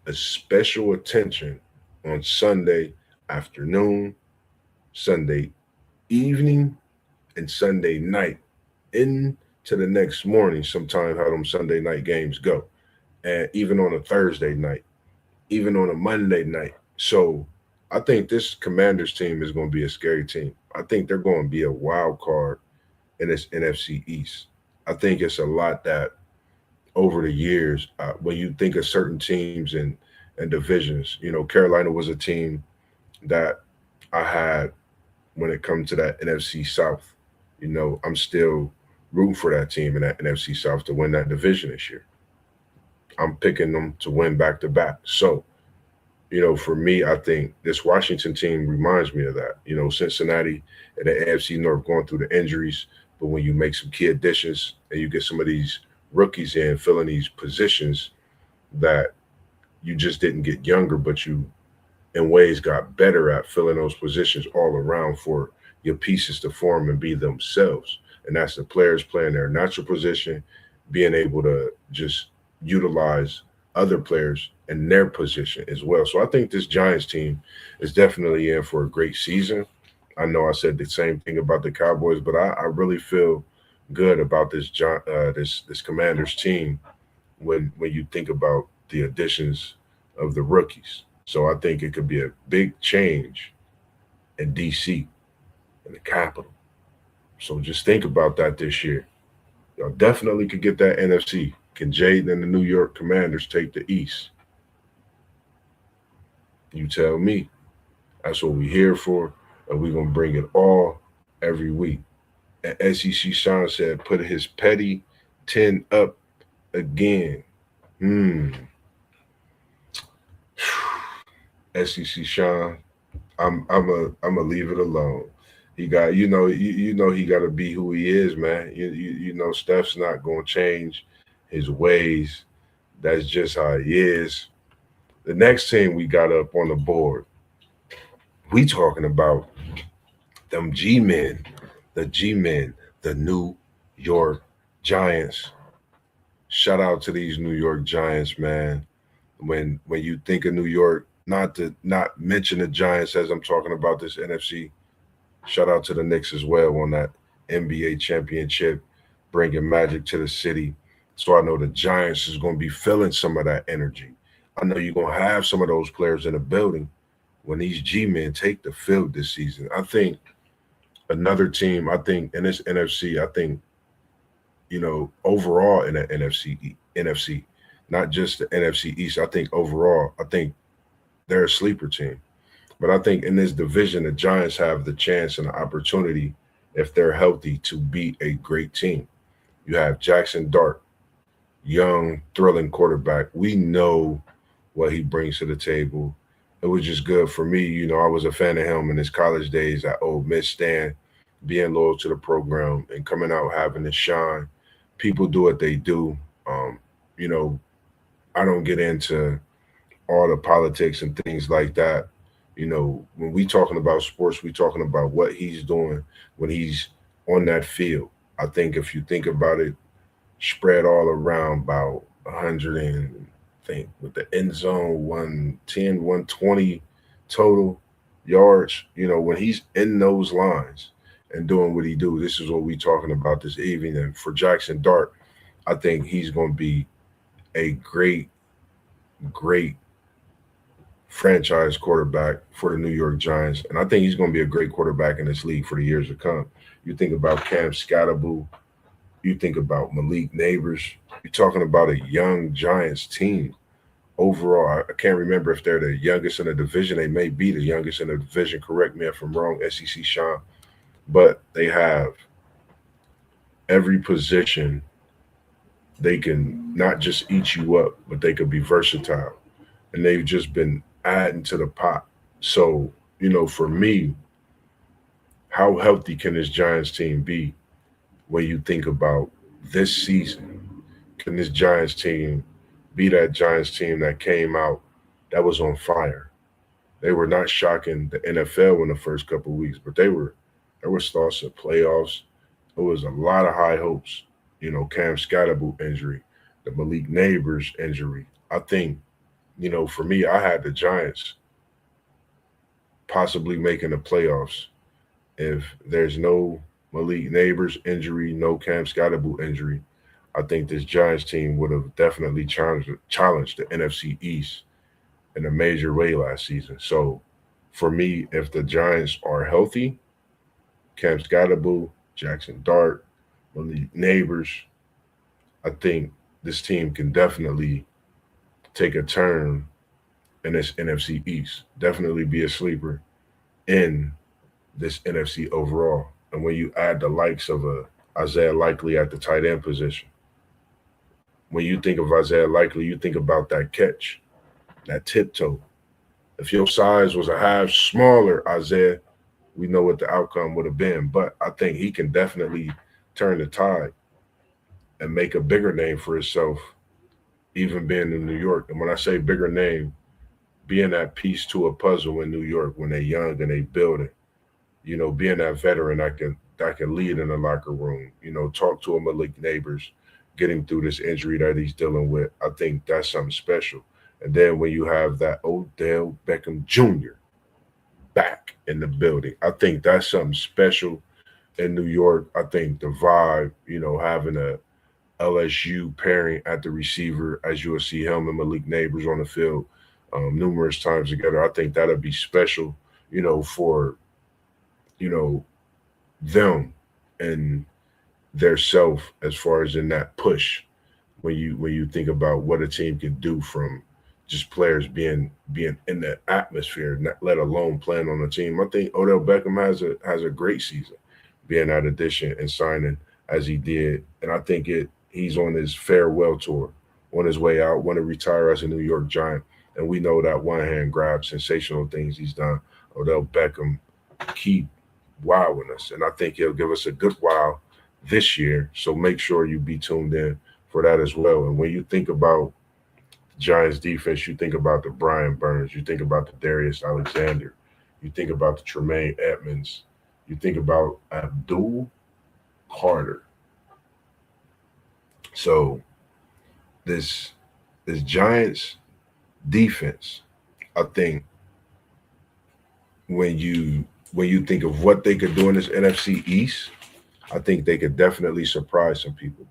S1: a special attention on Sunday afternoon, Sunday evening, and Sunday night into the next morning. Sometime how them Sunday night games go, and even on a Thursday night, even on a Monday night. So I think this Commanders team is going to be a scary team. I think they're going to be a wild card in this NFC East. I think it's a lot that over the years, when you think of certain teams and divisions, Carolina was a team that I had when it comes to that NFC South. I'm still rooting for that team in that NFC South to win that division this year. I'm picking them to win back to back. So, for me, I think this Washington team reminds me of that. Cincinnati and the AFC North going through the injuries, but when you make some key additions and you get some of these rookies in filling these positions that you just didn't get younger, but you in ways got better at filling those positions all around for your pieces to form and be themselves. And that's the players playing their natural position, being able to just utilize other players in their position as well. So I think this Giants team is definitely in for a great season. I know I said the same thing about the Cowboys, but I really feel good about this this Commanders team when you think about the additions of the rookies. So I think it could be a big change in DC, in the capital. So just think about that this year. Y'all definitely could get that NFC. Can Jaden and the New York Commanders take the East? You tell me. That's what we're here for, and we're gonna bring it all every week. And SEC Sean said, put his petty 10 up again. Hmm. SEC Sean, I'm a leave it alone. He got you know he got to be who he is, man. You know Steph's not gonna change his ways. That's just how he is. The next team we got up on the board, we talking about them G men, the G men, the New York Giants. Shout out to these New York Giants, man. When you think of New York, not mention the Giants as I'm talking about this NFC. Shout out to the Knicks as well on that NBA championship, bringing magic to the city. So I know the Giants is going to be feeling some of that energy. I know you're going to have some of those players in the building when these G men take the field this season. I think another team, I think in this NFC, I think, overall in the NFC, not just the NFC East, I think overall, I think they're a sleeper team. But I think in this division, the Giants have the chance and the opportunity, if they're healthy, to be a great team. You have Jackson Dart, young, thrilling quarterback. We know what he brings to the table. It was just good for me. I was a fan of him in his college days at Ole Miss, Stan, being loyal to the program and coming out having to shine. People do what they do. You know, I don't get into all the politics and things like that. When we talking about sports, we talking about what he's doing when he's on that field. I think if you think about it, spread all around about 100 and think with the end zone 110, 120 total yards. When he's in those lines and doing what he do, this is what we talking about this evening. And for Jackson Dart, I think he's going to be a great, great franchise quarterback for the New York Giants. And I think he's going to be a great quarterback in this league for the years to come. You think about Cam Scatterbull, you think about Malik Neighbors, you're talking about a young Giants team. Overall, I can't remember if they're the youngest in the division. They may be the youngest in the division. Correct me if I'm wrong, SEC Sean. But they have every position. They can not just eat you up, but they could be versatile. And they've just been adding to the pot. So, for me, how healthy can this Giants team be when you think about this season? Can this Giants team be that Giants team that came out that was on fire? They were not shocking the NFL in the first couple of weeks, but there were starts of playoffs. There was a lot of high hopes. Cam Scatterbull injury, the Malik Neighbors injury. I think, for me, I had the Giants possibly making the playoffs if there's no Malik Neighbors injury, no Cam Scatterbull injury. I think this Giants team would have definitely challenged the NFC East in a major way last season. So for me, if the Giants are healthy, Cam Scatterbull, Jackson Dart, Malik Neighbors, I think this team can definitely take a turn in this NFC East. Definitely be a sleeper in this NFC overall. And when you add the likes of Isaiah Likely at the tight end position, when you think of Isaiah Likely, you think about that catch, that tiptoe. If your size was a half smaller, Isaiah, we know what the outcome would have been. But I think he can definitely turn the tide and make a bigger name for himself, even being in New York. And when I say bigger name, being that piece to a puzzle in New York when they're young and they build it. Being that veteran that can lead in the locker room. Talk to him, Malik Neighbors, get him through this injury that he's dealing with. I think that's something special. And then when you have that Odell Beckham Jr. back in the building, I think that's something special in New York. I think the vibe, having a LSU pairing at the receiver, as you will see him and Malik Neighbors on the field numerous times together. I think that'll be special, for them. And their self as far as in that push when you think about what a team can do from just players being in the atmosphere, not, let alone playing on the team. I think Odell Beckham has a great season, being that addition and signing as he did, and I think he's on his farewell tour, on his way out, want to retire as a New York Giant, and we know that one hand grab, sensational things he's done. Odell Beckham keep wowing us, and I think he'll give us a good wow this year. So make sure you be tuned in for that as well. And when you think about Giants defense, you think about the Brian Burns, you think about the Darius Alexander, you think about the Tremaine Edmonds, you think about Abdul Carter. So this this Giants defense, I think when you think of what they could do in this NFC East, I think they could definitely surprise some people.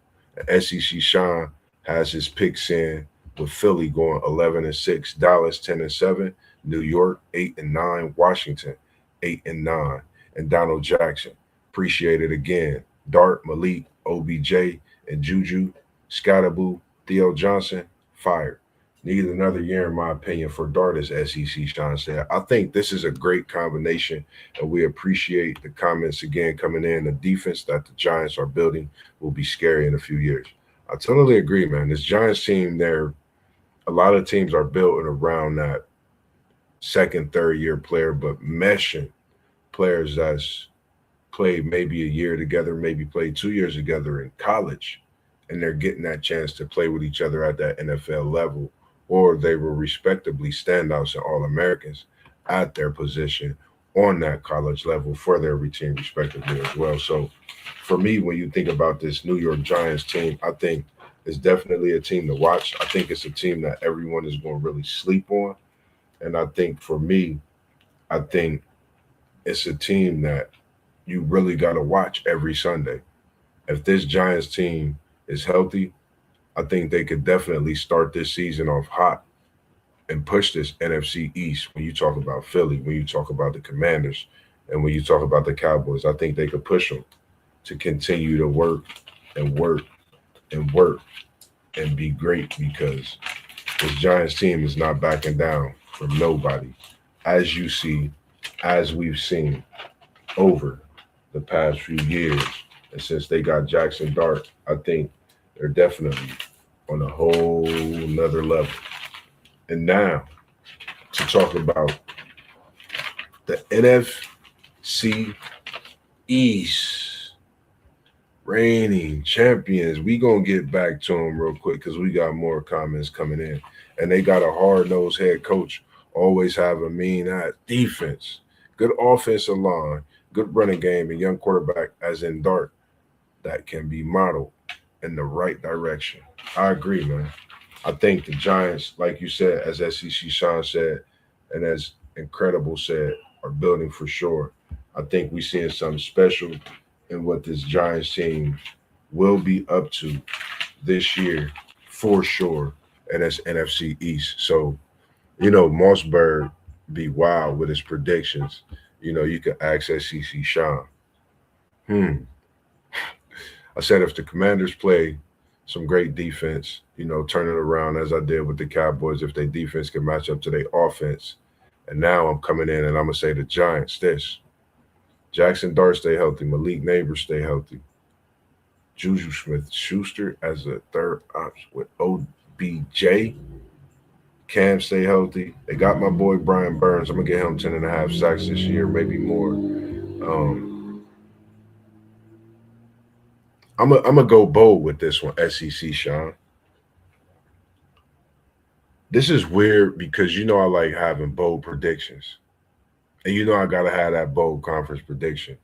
S1: SEC Sean has his picks in with Philly going 11-6, Dallas 10-7, New York 8-9, Washington 8-9, and Donald Jackson. Appreciate it again. Dart, Malik, OBJ, and Juju, Scottaboo, Theo Johnson, fire. Need another year, in my opinion, for Dart, as SEC Sean said. I think this is a great combination, and we appreciate the comments again coming in. The defense that the Giants are building will be scary in a few years. I totally agree, man. This Giants team, there, a lot of teams are built around that second, third year player, but meshing players that's played maybe a year together, maybe played 2 years together in college, and they're getting that chance to play with each other at that NFL level, or they were respectably standouts and All Americans at their position on that college level for their team, respectively, as well. So, for me, when you think about this New York Giants team, I think it's definitely a team to watch. I think it's a team that everyone is going to really sleep on. And I think for me, I think it's a team that you really got to watch every Sunday. If this Giants team is healthy, I think they could definitely start this season off hot and push this NFC East. When you talk about Philly, when you talk about the Commanders, and when you talk about the Cowboys, I think they could push them to continue to work and work and work and be great, because this Giants team is not backing down from nobody, as you see, as we've seen over the past few years. And since they got Jackson Dart, I think they're definitely on a whole nother level. And now to talk about the NFC East reigning champions. We gonna get back to them real quick because we got more comments coming in. And they got a hard-nosed head coach, always have a mean defense, good offensive line, good running game, and young quarterback, as in Dart, that can be modeled in the right direction. I agree, man. I think the Giants, like you said, as SEC Sean said, and as Incredible said, are building for sure. I think we're seeing something special in what this Giants team will be up to this year for sure, and that's NFC East. So, Mossberg be wild with his predictions. You can ask SEC Sean. Hmm. I said if the Commanders play some great defense, turn it around as I did with the Cowboys, if their defense can match up to their offense. And now I'm coming in and I'm going to say the Giants this. Jackson Dart stay healthy. Malik Neighbors stay healthy. Juju Smith-Schuster as a third option with OBJ. Cam stay healthy. They got my boy Brian Burns. I'm going to get him 10.5 sacks this year, maybe more. I'm gonna go bold with this one, SEC Sean. This is weird because I like having bold predictions, and I gotta have that bold conference prediction.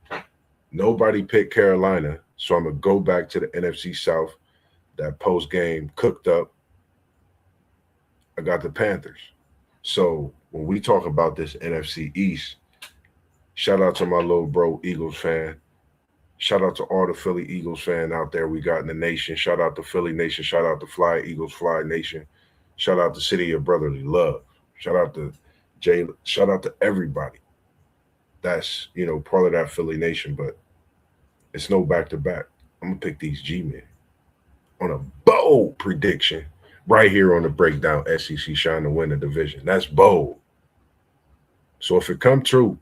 S1: Nobody picked Carolina, so I'm gonna go back to the NFC South. That post game cooked up. I got the Panthers. So when we talk about this NFC East, shout out to my little bro Eagles fan. Shout out to all the Philly Eagles fan out there we got in the nation. Shout out to Philly Nation. Shout out to Fly Eagles Fly Nation. Shout out to City of Brotherly Love. Shout out to Jay. Shout out to everybody. That's part of that Philly Nation, but it's no back to back. I'm gonna pick these G-men on a bold prediction right here on the breakdown. SEC trying to win the division. That's bold. So if it come true,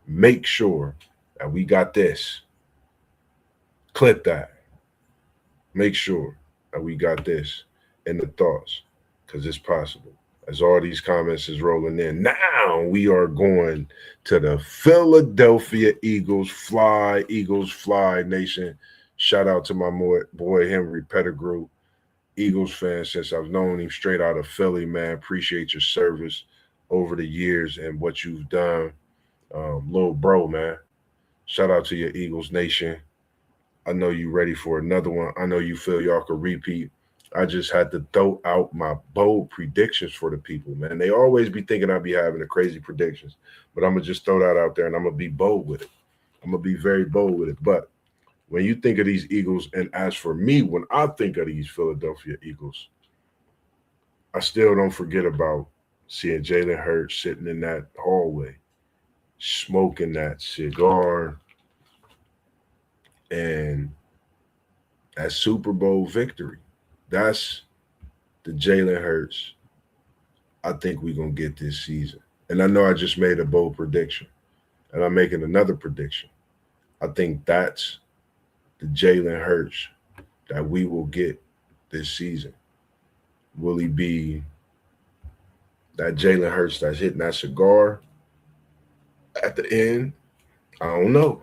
S1: make sure that we got this. Clip that. Make sure that we got this in the thoughts, because it's possible. As all these comments is rolling in, now we are going to the Philadelphia Eagles fly nation. Shout out to my boy Henry Pettigrew, Eagles fan since I've known him straight out of Philly, man. Appreciate your service over the years and what you've done. Little bro, man. Shout out to your Eagles nation. I know you ready for another one. I know you feel y'all could repeat. I just had to throw out my bold predictions for the people, man. They always be thinking I be having the crazy predictions, but I'm gonna just throw that out there and I'm gonna be bold with it. I'm gonna be very bold with it. But when you think of these Eagles, and as for me, when I think of these Philadelphia Eagles, I still don't forget about seeing Jalen Hurts sitting in that hallway, smoking that cigar, and that Super Bowl victory. That's the Jalen Hurts I think we're going to get this season. And I know I just made a bold prediction, and I'm making another prediction. I think that's the Jalen Hurts that we will get this season. Will he be that Jalen Hurts that's hitting that cigar at the end? I don't know.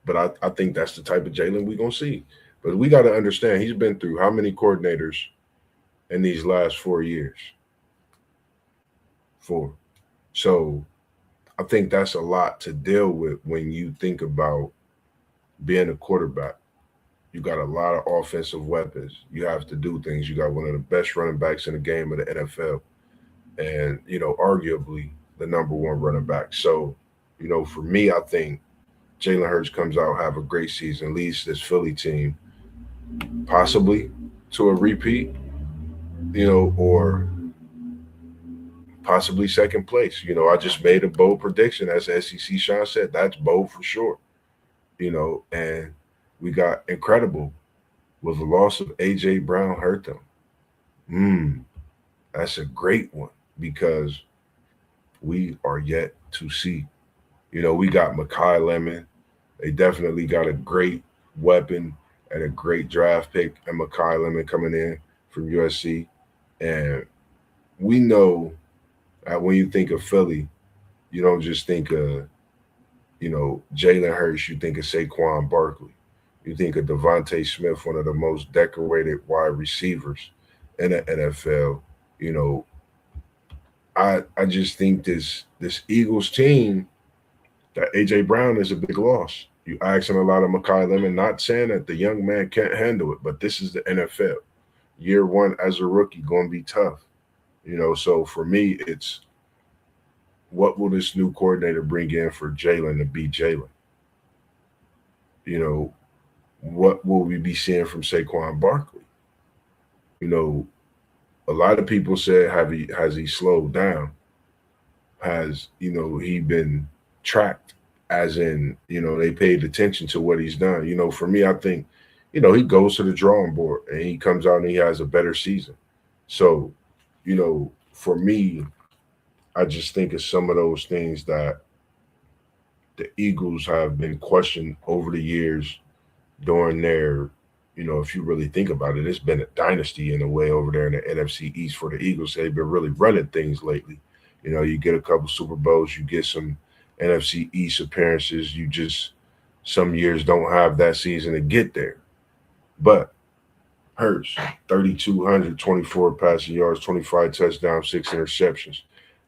S1: But I think that's the type of Jalen we're going to see. But we got to understand, he's been through how many coordinators in these last 4 years? 4. So I think that's a lot to deal with when you think about being a quarterback. You got a lot of offensive weapons. You have to do things. You got one of the best running backs in the game of the NFL. And, arguably the number one running back. So, for me, I think Jalen Hurts comes out, have a great season, leads this Philly team possibly to a repeat, or possibly second place. I just made a bold prediction, as SEC Sean said. That's bold for sure. And we got incredible with the loss of A.J. Brown hurt them. That's a great one because we are yet to see. We got Makai Lemon. They definitely got a great weapon and a great draft pick, and Makai Lemon coming in from USC. And we know that when you think of Philly, you don't just think of, Jalen Hurts. You think of Saquon Barkley. You think of Devontae Smith, one of the most decorated wide receivers in the NFL. I just think this Eagles team, that A.J. Brown is a big loss. You asking a lot of Makai Lemon, not saying that the young man can't handle it, but this is the NFL. Year one as a rookie going to be tough. So for me, it's what will this new coordinator bring in for Jalen to be Jalen? What will we be seeing from Saquon Barkley? A lot of people said, has he slowed down? Has, he been tracked, as in, they paid attention to what he's done? For me, I think, he goes to the drawing board and he comes out and he has a better season. So, for me, I just think it's some of those things that the Eagles have been questioned over the years during their, if you really think about it, it's been a dynasty in a way over there in the NFC East for the Eagles. They've been really running things lately. You get a couple Super Bowls, you get some NFC East appearances. You just, some years don't have that season to get there. But Hurts, 3,224 passing yards, 25 touchdowns, 6 interceptions.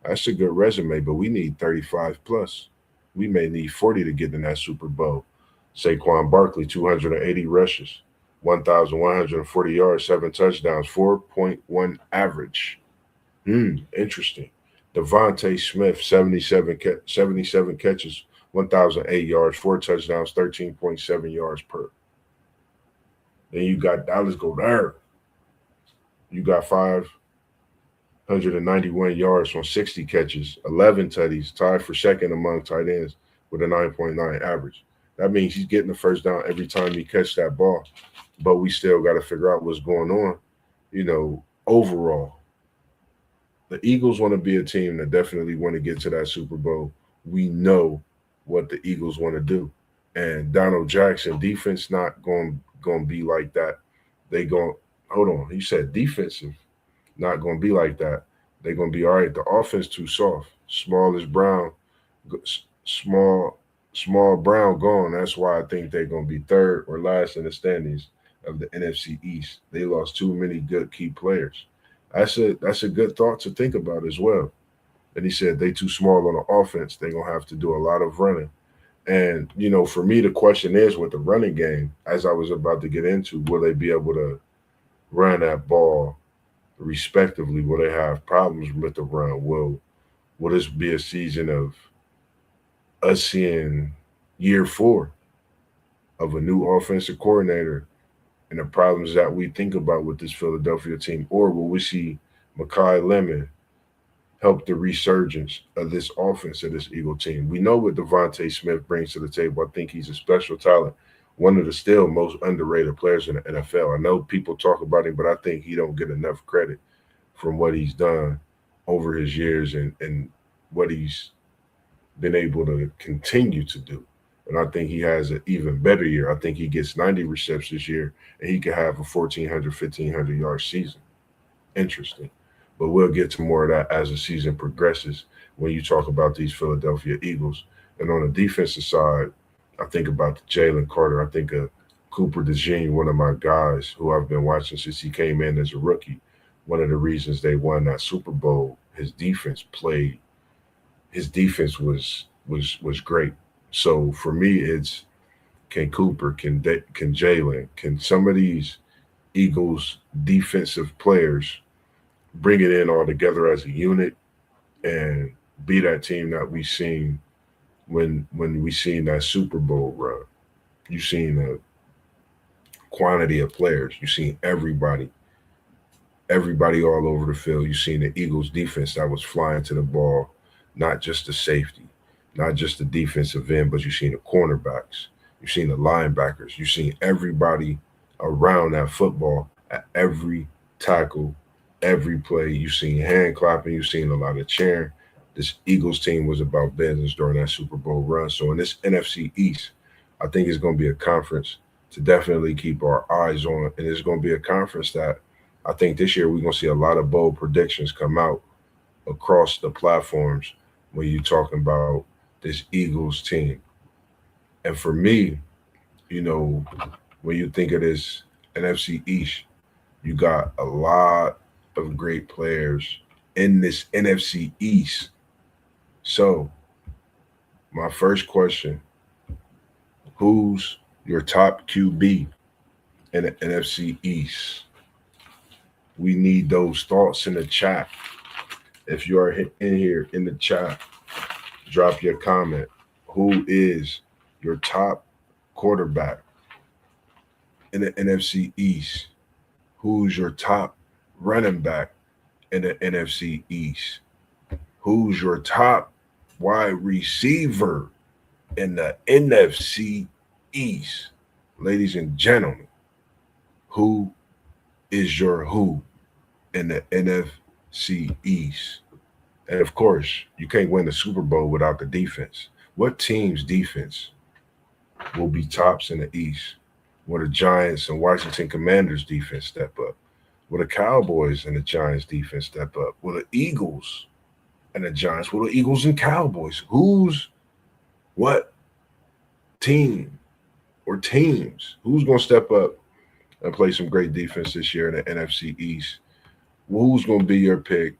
S1: That's a good resume, but we need 35 plus. We may need 40 to get in that Super Bowl. Saquon Barkley, 280 rushes, 1,140 yards, 7 touchdowns, 4.1 average. Interesting. Devontae Smith, 77 catches, 1,008 yards, 4 touchdowns, 13.7 yards per. Then you got Dallas Goedert. You got 591 yards on 60 catches, 11 tutties, tied for second among tight ends with a 9.9 average. That means he's getting the first down every time he catch that ball. But we still got to figure out what's going on. Overall, the Eagles want to be a team that definitely want to get to that Super Bowl. We know what the Eagles want to do, and Donald Jackson defense not going to be like that. They going hold on. He said defensive not going to be like that. They're going to be all right. The offense too soft. Small is Brown, small Brown gone. That's why I think they're going to be third or last in the standings of the NFC East. They lost too many good key players. That's a good thought to think about as well. And he said they too small on the offense. They're gonna have to do a lot of running. And for me, the question is with the running game, as I was about to get into, will they be able to run that ball respectively? Will they have problems with the run? Will this be a season of us seeing year 4 of a new offensive coordinator and the problems that we think about with this Philadelphia team? Or will we see Makai Lemon help the resurgence of this offense of this Eagle team? We know what Devontae Smith brings to the table. I think he's a special talent, one of the still most underrated players in the NFL. I know people talk about him, but I think he don't get enough credit from what he's done over his years and what he's been able to continue to do. And I think he has an even better year. I think he gets 90 receptions this year, and he could have a 1,400, 1,500 yard season. Interesting. But we'll get to more of that as the season progresses when you talk about these Philadelphia Eagles. And on the defensive side, I think about Jalen Carter. I think of Cooper DeJean, one of my guys who I've been watching since he came in as a rookie. One of the reasons they won that Super Bowl, his defense was great. So for me, it's can Cooper, can Jalen, can some of these Eagles defensive players bring it in all together as a unit and be that team that we seen when we seen that Super Bowl run. You seen a quantity of players. You seen everybody all over the field. You seen the Eagles defense that was flying to the ball, not just the safety, not just the defensive end, but you seen the cornerbacks, you seen the linebackers, you seen everybody around that football at every tackle, every play. You seen hand clapping, you seen a lot of cheering. This Eagles team was about business during that Super Bowl run. So in this NFC East, I think it's going to be a conference to definitely keep our eyes on, and it's going to be a conference that I think this year we're going to see a lot of bold predictions come out across the platforms when you're talking about this Eagles team. And for me, you know, when you think of this NFC East, you got a lot of great players in this NFC East. So, my first question, who's your top QB in the NFC East? We need those thoughts in the chat. If you are in here in the chat, drop your comment. Who is your top quarterback in the NFC East? Who's your top running back in the NFC East? Who's your top wide receiver in the NFC East? Ladies and gentlemen, who is your who in the NFC East? And of course, you can't win the Super Bowl without the defense. What team's defense will be tops in the East? Will the Giants and Washington Commanders defense step up? Will the Cowboys and the Giants defense step up? Will the Eagles and the Giants? Will the Eagles and Cowboys? What team or teams? Who's going to step up and play some great defense this year in the NFC East? Who's going to be your pick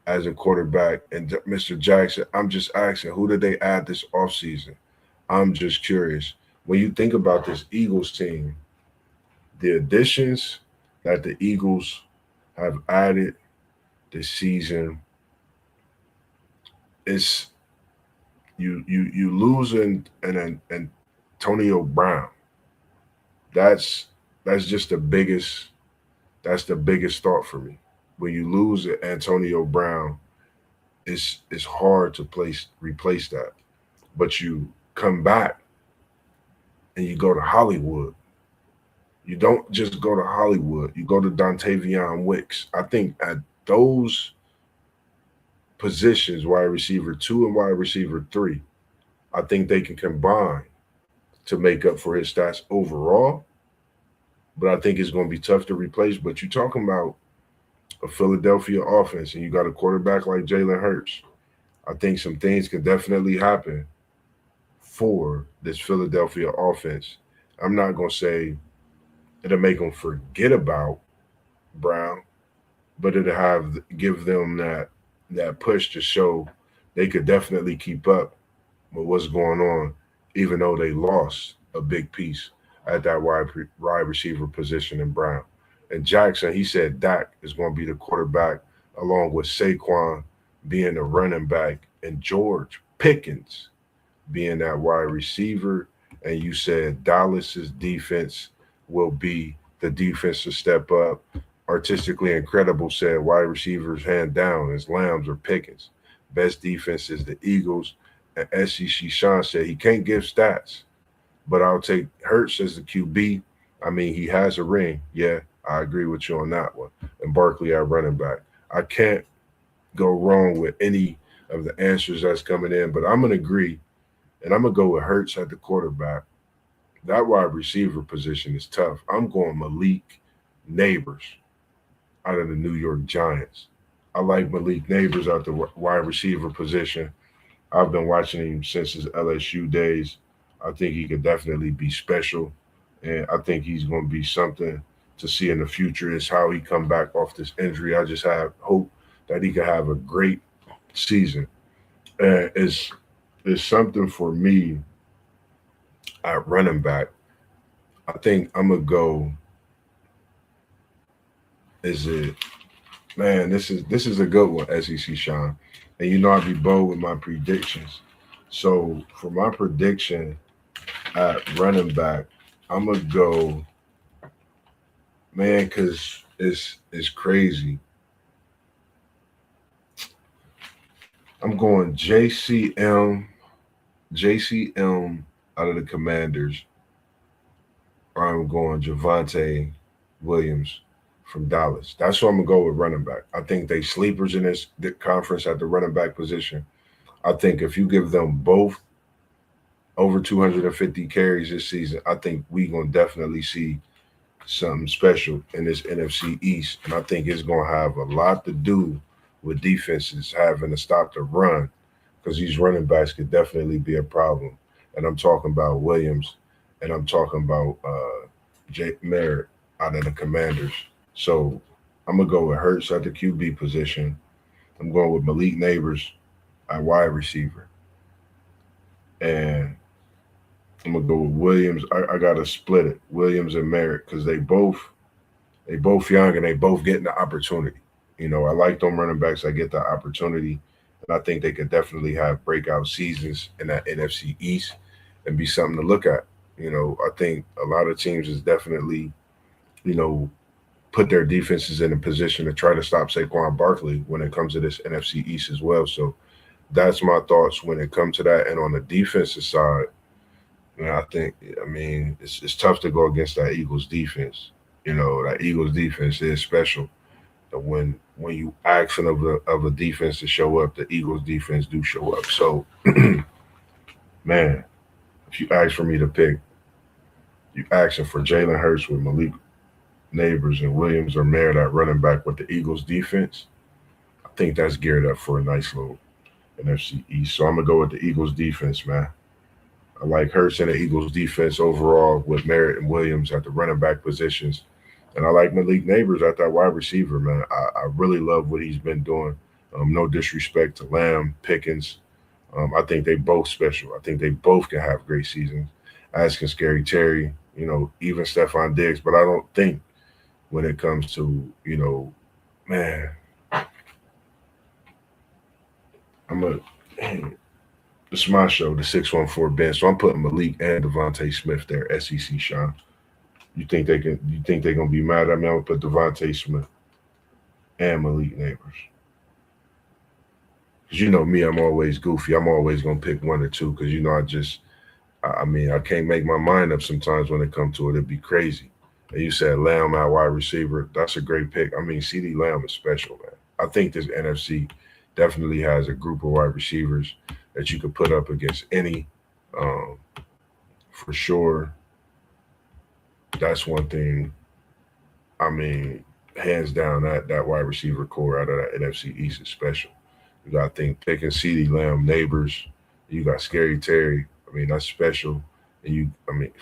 S1: as a quarterback? And Mr. Jackson, I'm just asking, who did they add this offseason? I'm just curious. When you think about this Eagles team, the additions that the Eagles have added this season, is you losing an Antonio Brown. That's just the biggest thought for me. When you lose Antonio Brown, it's hard to replace that. But you come back and you go to Hollywood. You don't just go to Hollywood. You go to Dontavion Wicks. I think at those positions, wide receiver 2 and wide receiver 3, I think they can combine to make up for his stats overall. But I think it's going to be tough to replace. But you're talking about a Philadelphia offense, and you got a quarterback like Jalen Hurts. I think some things can definitely happen for this Philadelphia offense. I'm not going to say it'll make them forget about Brown, but it'll give them that push to show they could definitely keep up with what's going on, even though they lost a big piece at that wide receiver position in Brown. And Jackson, he said Dak is going to be the quarterback along with Saquon being the running back and George Pickens being that wide receiver. And you said Dallas's defense will be the defense to step up. Artistically Incredible said wide receivers hand down is Lambs or Pickens. Best defense is the Eagles. And SEC Sean said he can't give stats, but I'll take Hurts as the QB. I mean, he has a ring. Yeah, I agree with you on that one. And Barkley at running back. I can't go wrong with any of the answers that's coming in, but I'm going to agree, and I'm going to go with Hurts at the quarterback. That wide receiver position is tough. I'm going Malik Neighbors out of the New York Giants. I like Malik Neighbors at the wide receiver position. I've been watching him since his LSU days. I think he could definitely be special, and I think he's going to be something to see in the future. Is how he come back off this injury. I just have hope that he can have a great season. And it's something for me at running back. I think I'm gonna go. Is it man? This is a good one, SEC Sean. And you know I'd be bold with my predictions. So for my prediction at running back, I'm gonna go, man, because it's crazy. I'm going JCM out of the Commanders, or I'm going Javante Williams from Dallas. That's who I'm gonna go with running back. I think they sleepers in this conference at the running back position. I think if you give them both over 250 carries this season, I think we gonna definitely see something special in this NFC East, and I think it's gonna have a lot to do with defenses having to stop the run because these running backs could definitely be a problem. And I'm talking about Williams, and I'm talking about Jake Merritt out of the Commanders. So I'm gonna go with Hurts at the QB position. I'm going with Malik Neighbors at wide receiver, and I'm gonna go with Williams. I gotta split it, Williams and Merritt, because they both young and they both getting the opportunity. I like them running backs. I get the opportunity, and I think they could definitely have breakout seasons in that NFC East and be something to look at. I think a lot of teams is definitely, you know, put their defenses in a position to try to stop Saquon Barkley when it comes to this NFC East as well. So that's my thoughts when it comes to that. And on the defensive side, I mean, it's tough to go against that Eagles defense. That Eagles defense is special. And when you asking of a defense to show up, the Eagles defense do show up. So, man, if you ask for me to pick, you asking for Jalen Hurts with Malik Neighbors and Williams or Merritt at running back with the Eagles defense. I think that's geared up for a nice little NFC East. So I'm gonna go with the Eagles defense, man. I like Hurts and the Eagles defense overall with Merritt and Williams at the running back positions. And I like Malik Neighbors at that wide receiver, man. I really love what he's been doing. No disrespect to Lamb, Pickens. I think they both special. I think they both can have great seasons. As can Scary Terry, even Stephon Diggs. But I don't think when it comes to, man, it's my show, the 614 Ben. So I'm putting Malik and Devontae Smith there, SEC Sean. You think they're gonna be mad at me? I'm gonna put Devontae Smith and Malik Neighbors. Cause you know me, I'm always goofy. I'm always gonna pick one or two because I just I mean, I can't make my mind up sometimes when it comes to it. It'd be crazy. And you said Lamb at wide receiver. That's a great pick. I mean, CD Lamb is special, man. I think this NFC definitely has a group of wide receivers that you could put up against any. Um, for sure, that's one thing. I mean, hands down, that wide receiver core out of that NFC East is special. You got to think picking CD Lamb, neighbors. You got Scary Terry. I mean, that's special. And I mean,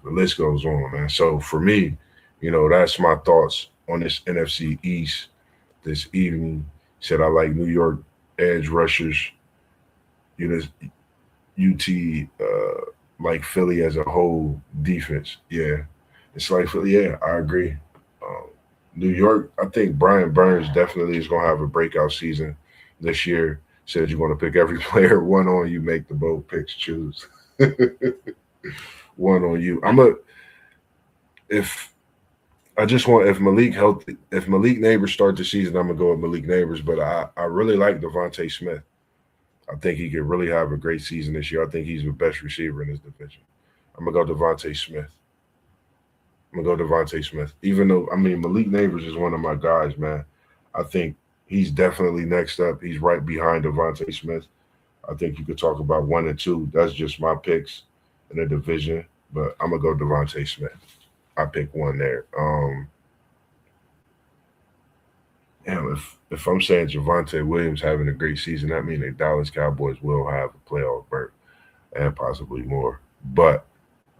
S1: the list goes on, man. So for me, that's my thoughts on this NFC East this evening. Said I like New York edge rushers. Know, UT like Philly as a whole defense. Yeah, it's like Philly. Yeah, I agree. Um, New York, I think Brian Burns definitely is going to have a breakout season this year. Said you're going to pick every player one on you, make the bold picks, choose one on you. If I just want if Malik healthy, if Malik Neighbors start the season, I'm gonna go with Malik Neighbors. But I really like Devontae Smith. I think he could really have a great season this year. I think he's the best receiver in his division. I'm gonna go Devontae Smith. I'm gonna go Devontae Smith. Even though I mean Malik Neighbors is one of my guys, man. I think he's definitely next up. He's right behind Devontae Smith. I think you could talk about 1 and 2. That's just my picks in the division. But I'm gonna go Devontae Smith. I pick one there. Damn, if I'm saying Javonte Williams having a great season, that means the Dallas Cowboys will have a playoff berth and possibly more. But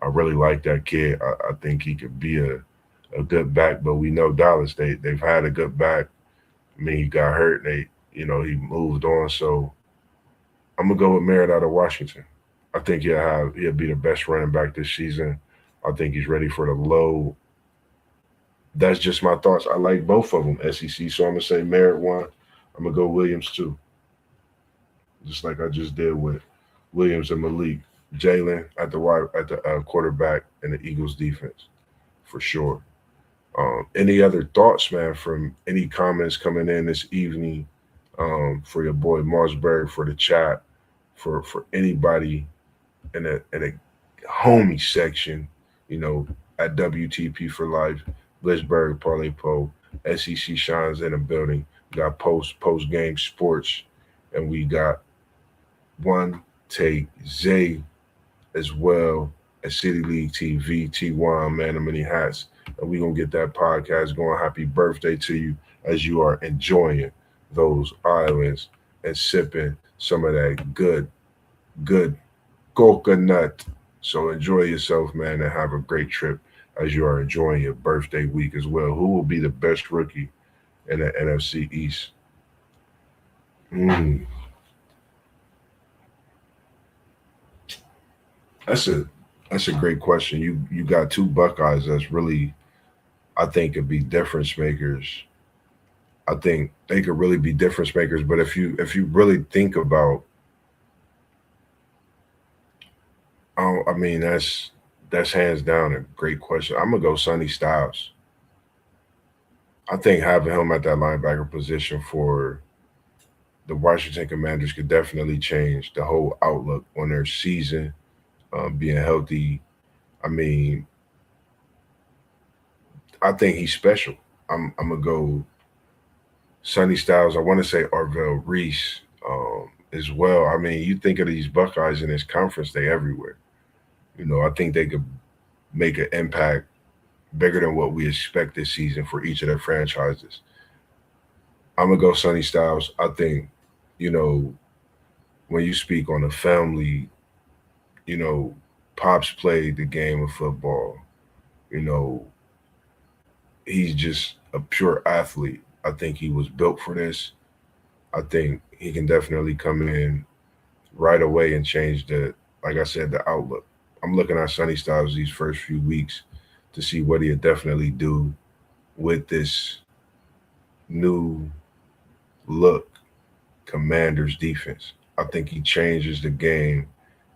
S1: I really like that kid. I think he could be a good back. But we know Dallas, they've had a good back. I mean, he got hurt. He moved on. So I'm gonna go with Merritt out of Washington. I think he'll be the best running back this season. I think he's ready for the low. That's just my thoughts. I like both of them, SEC. So I'm gonna say Merritt one. I'm gonna go Williams two, just like I just did with Williams and Malik. Jalen at the quarterback and the Eagles defense for sure. Any other thoughts, man? From any comments coming in this evening, for your boy Marsberg, for the chat, for anybody in a homie section, at WTP for life, Blitzberg, Parlay Poe, SEC Shines in the building. We got post game sports, and we got one take Zay as well as City League TV, T1, man of many hats. And we're going to get that podcast going. Happy birthday to you as you are enjoying those islands and sipping some of that good coconut. So enjoy yourself, man, and have a great trip as you are enjoying your birthday week as well. Who will be the best rookie in the NFC East? That's a great question. You got two Buckeyes that's really, I think, could be difference makers. I think they could really be difference makers. But if you really think about, I mean, that's hands down a great question. I'm gonna go Sonny Styles. I think having him at that linebacker position for the Washington Commanders could definitely change the whole outlook on their season. Being healthy, I mean, I think he's special. I'm gonna go Sonny Styles. I want to say Arvell Reese as well. I mean, you think of these Buckeyes in this conference, they everywhere. I think they could make an impact bigger than what we expect this season for each of their franchises. I'm gonna go Sonny Styles. I think, when you speak on a family, Pops played the game of football. You know, he's just a pure athlete. I think he was built for this. I think he can definitely come in right away and change like I said, the outlook. I'm looking at Sonny Styles these first few weeks to see what he'll definitely do with this new look Commanders defense. I think he changes the game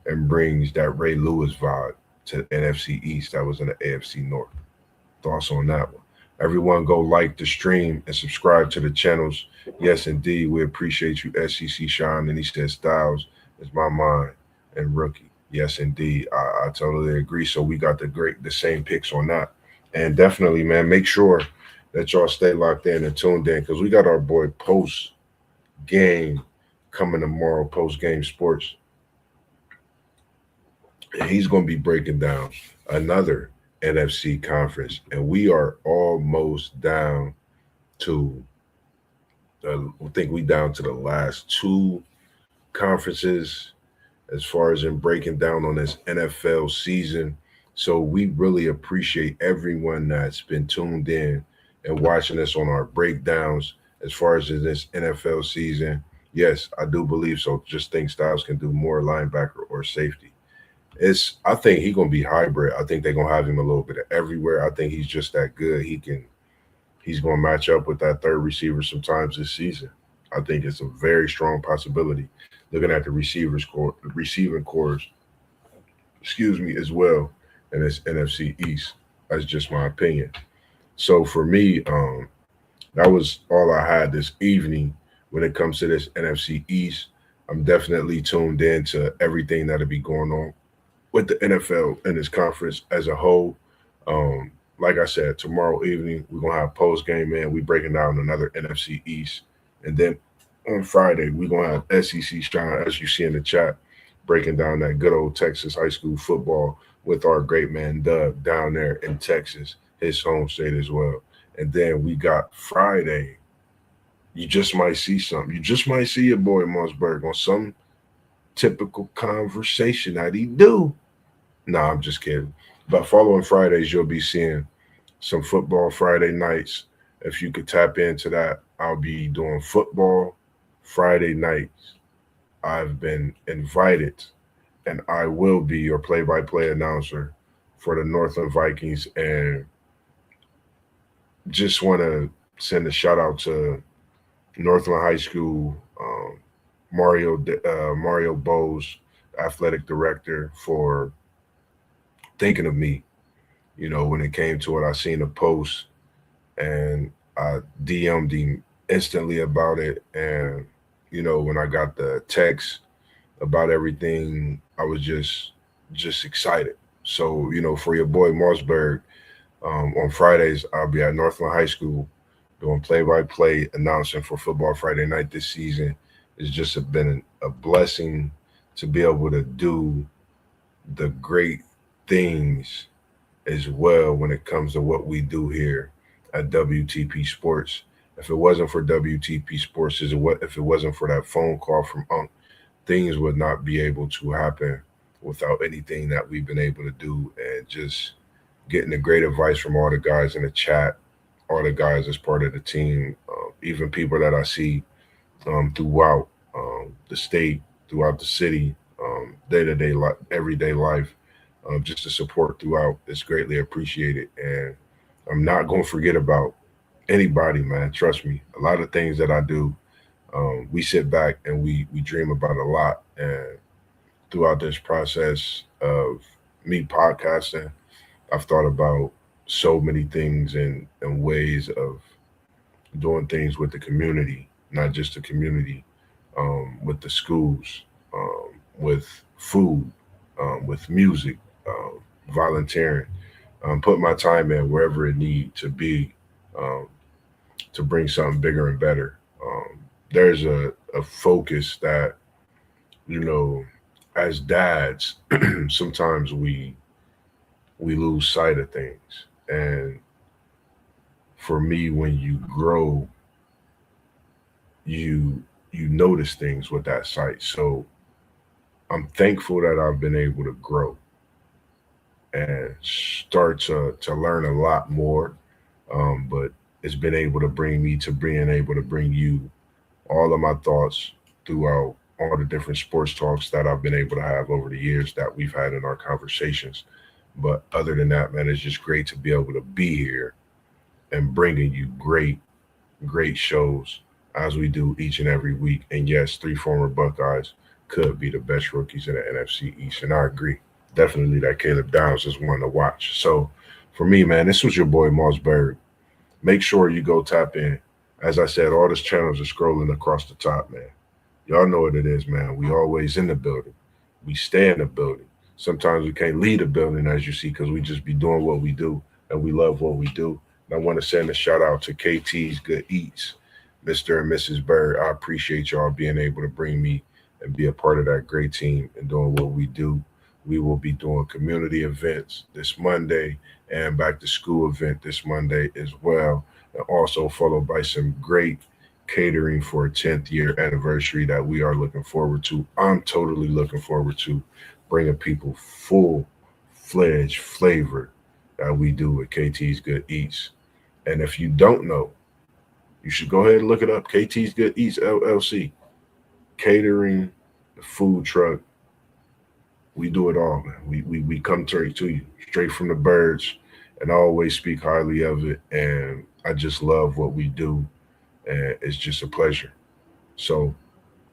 S1: and brings that Ray Lewis vibe to the NFC East that was in the AFC North. Thoughts on that one? Everyone go like the stream and subscribe to the channels. Yes, indeed. We appreciate you, SEC Sean. And he said Styles is my mind and rookie. Yes, indeed. I totally agree. So we got the same picks on that. And definitely, man, make sure that y'all stay locked in and tuned in because we got our boy Post Game coming tomorrow, Post Game Sports. And he's going to be breaking down another NFC conference. And we are almost down to, I think we down to the last two conferences as far as in breaking down on this NFL season. So we really appreciate everyone that's been tuned in and watching us on our breakdowns as far as in this NFL season. Yes, I do believe so. Just think Styles can do more linebacker or safety. I think he's gonna be hybrid. I think they're gonna have him a little bit of everywhere. I think he's just that good. He's gonna match up with that third receiver sometimes this season. I think it's a very strong possibility. Looking at the receiving cores, excuse me, as well, and it's NFC East. That's just my opinion. So for me, that was all I had this evening when it comes to this NFC East. I'm definitely tuned in to everything that'll be going on with the NFL and this conference as a whole. Um, like I said, tomorrow evening we're gonna have post game, man. We breaking down another NFC East, and then on Friday we're gonna have SEC shine, as you see in the chat, breaking down that good old Texas high school football with our great man Doug down there in Texas, his home state as well. And then we got Friday. You just might see something. You just might see your boy Mossberg on some typical conversation that he do. Nah, I'm just kidding. But following Fridays, you'll be seeing some football Friday nights. If you could tap into that, I'll be doing football Friday nights. I've been invited, and I will be your play-by-play announcer for the Northland Vikings. And just want to send a shout out to Northland High School, Mario Bowes, athletic director, for thinking of me. You know, when it came to it, I seen a post and I DM'd him instantly about it. And, you know, when I got the text about everything, I was just excited. So, you know, for your boy Mossberg, on Fridays, I'll be at Northland High School doing play-by-play announcing for football Friday night this season. It's just been a blessing to be able to do the great things as well when it comes to what we do here at WTP Sports. If it wasn't for WTP Sports, if it wasn't for that phone call from Unc, things would not be able to happen without anything that we've been able to do, and just getting the great advice from all the guys in the chat, all the guys as part of the team, even people that I see throughout the state, throughout the city, day to day, everyday life. Just the support throughout is greatly appreciated. And I'm not going to forget about anybody, man. Trust me. A lot of things that I do, we sit back and we dream about a lot. And throughout this process of me podcasting, I've thought about so many things and ways of doing things with the community, not just the community, with the schools, with food, with music, volunteering, put my time in wherever it need to be, um, to bring something bigger and better. There's a focus that, you know, as dads, sometimes we lose sight of things. And for me, when you grow, you notice things with that sight. So I'm thankful that I've been able to grow and start to learn a lot more. But it's been able to bring me to being able to bring you all of my thoughts throughout all the different sports talks that I've been able to have over the years that we've had in our conversations. But other than that, man, it's just great to be able to be here and bringing you great shows as we do each and every week. And yes, three former Buckeyes could be the best rookies in the NFC East. And I agree. Definitely that Caleb Downs is one to watch. So for me, man, this was your boy Mossberg. Make sure you go tap in. As I said, all these channels are scrolling across the top, man. Y'all know what it is, man. We always in the building. We stay in the building. Sometimes we can't lead a building, as you see, because we just be doing what we do and we love what we do. And I want to send a shout out to KT's Good Eats, Mr. and Mrs. Bird. I appreciate y'all being able to bring me and be a part of that great team and doing what we do. We will be doing community events this Monday and back to school event this Monday as well. And also followed by some great catering for a 10th year anniversary that we are looking forward to. I'm totally looking forward to bringing people full fledged flavor that we do at KT's Good Eats. And if you don't know, you should go ahead and look it up. KT's Good Eats LLC, catering, the food truck. We do it all, man. We come straight to you, straight from the birds, and I always speak highly of it. And I just love what we do, and it's just a pleasure. So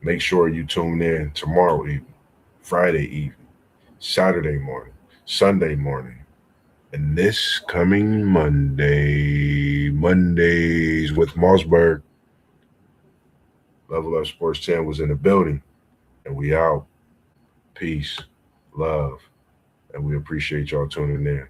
S1: make sure you tune in tomorrow evening, Friday evening, Saturday morning, Sunday morning, and this coming Monday, Mondays with Mossberg. Level Up Sports 10 was in the building, and we out. Peace, love, and we appreciate y'all tuning in.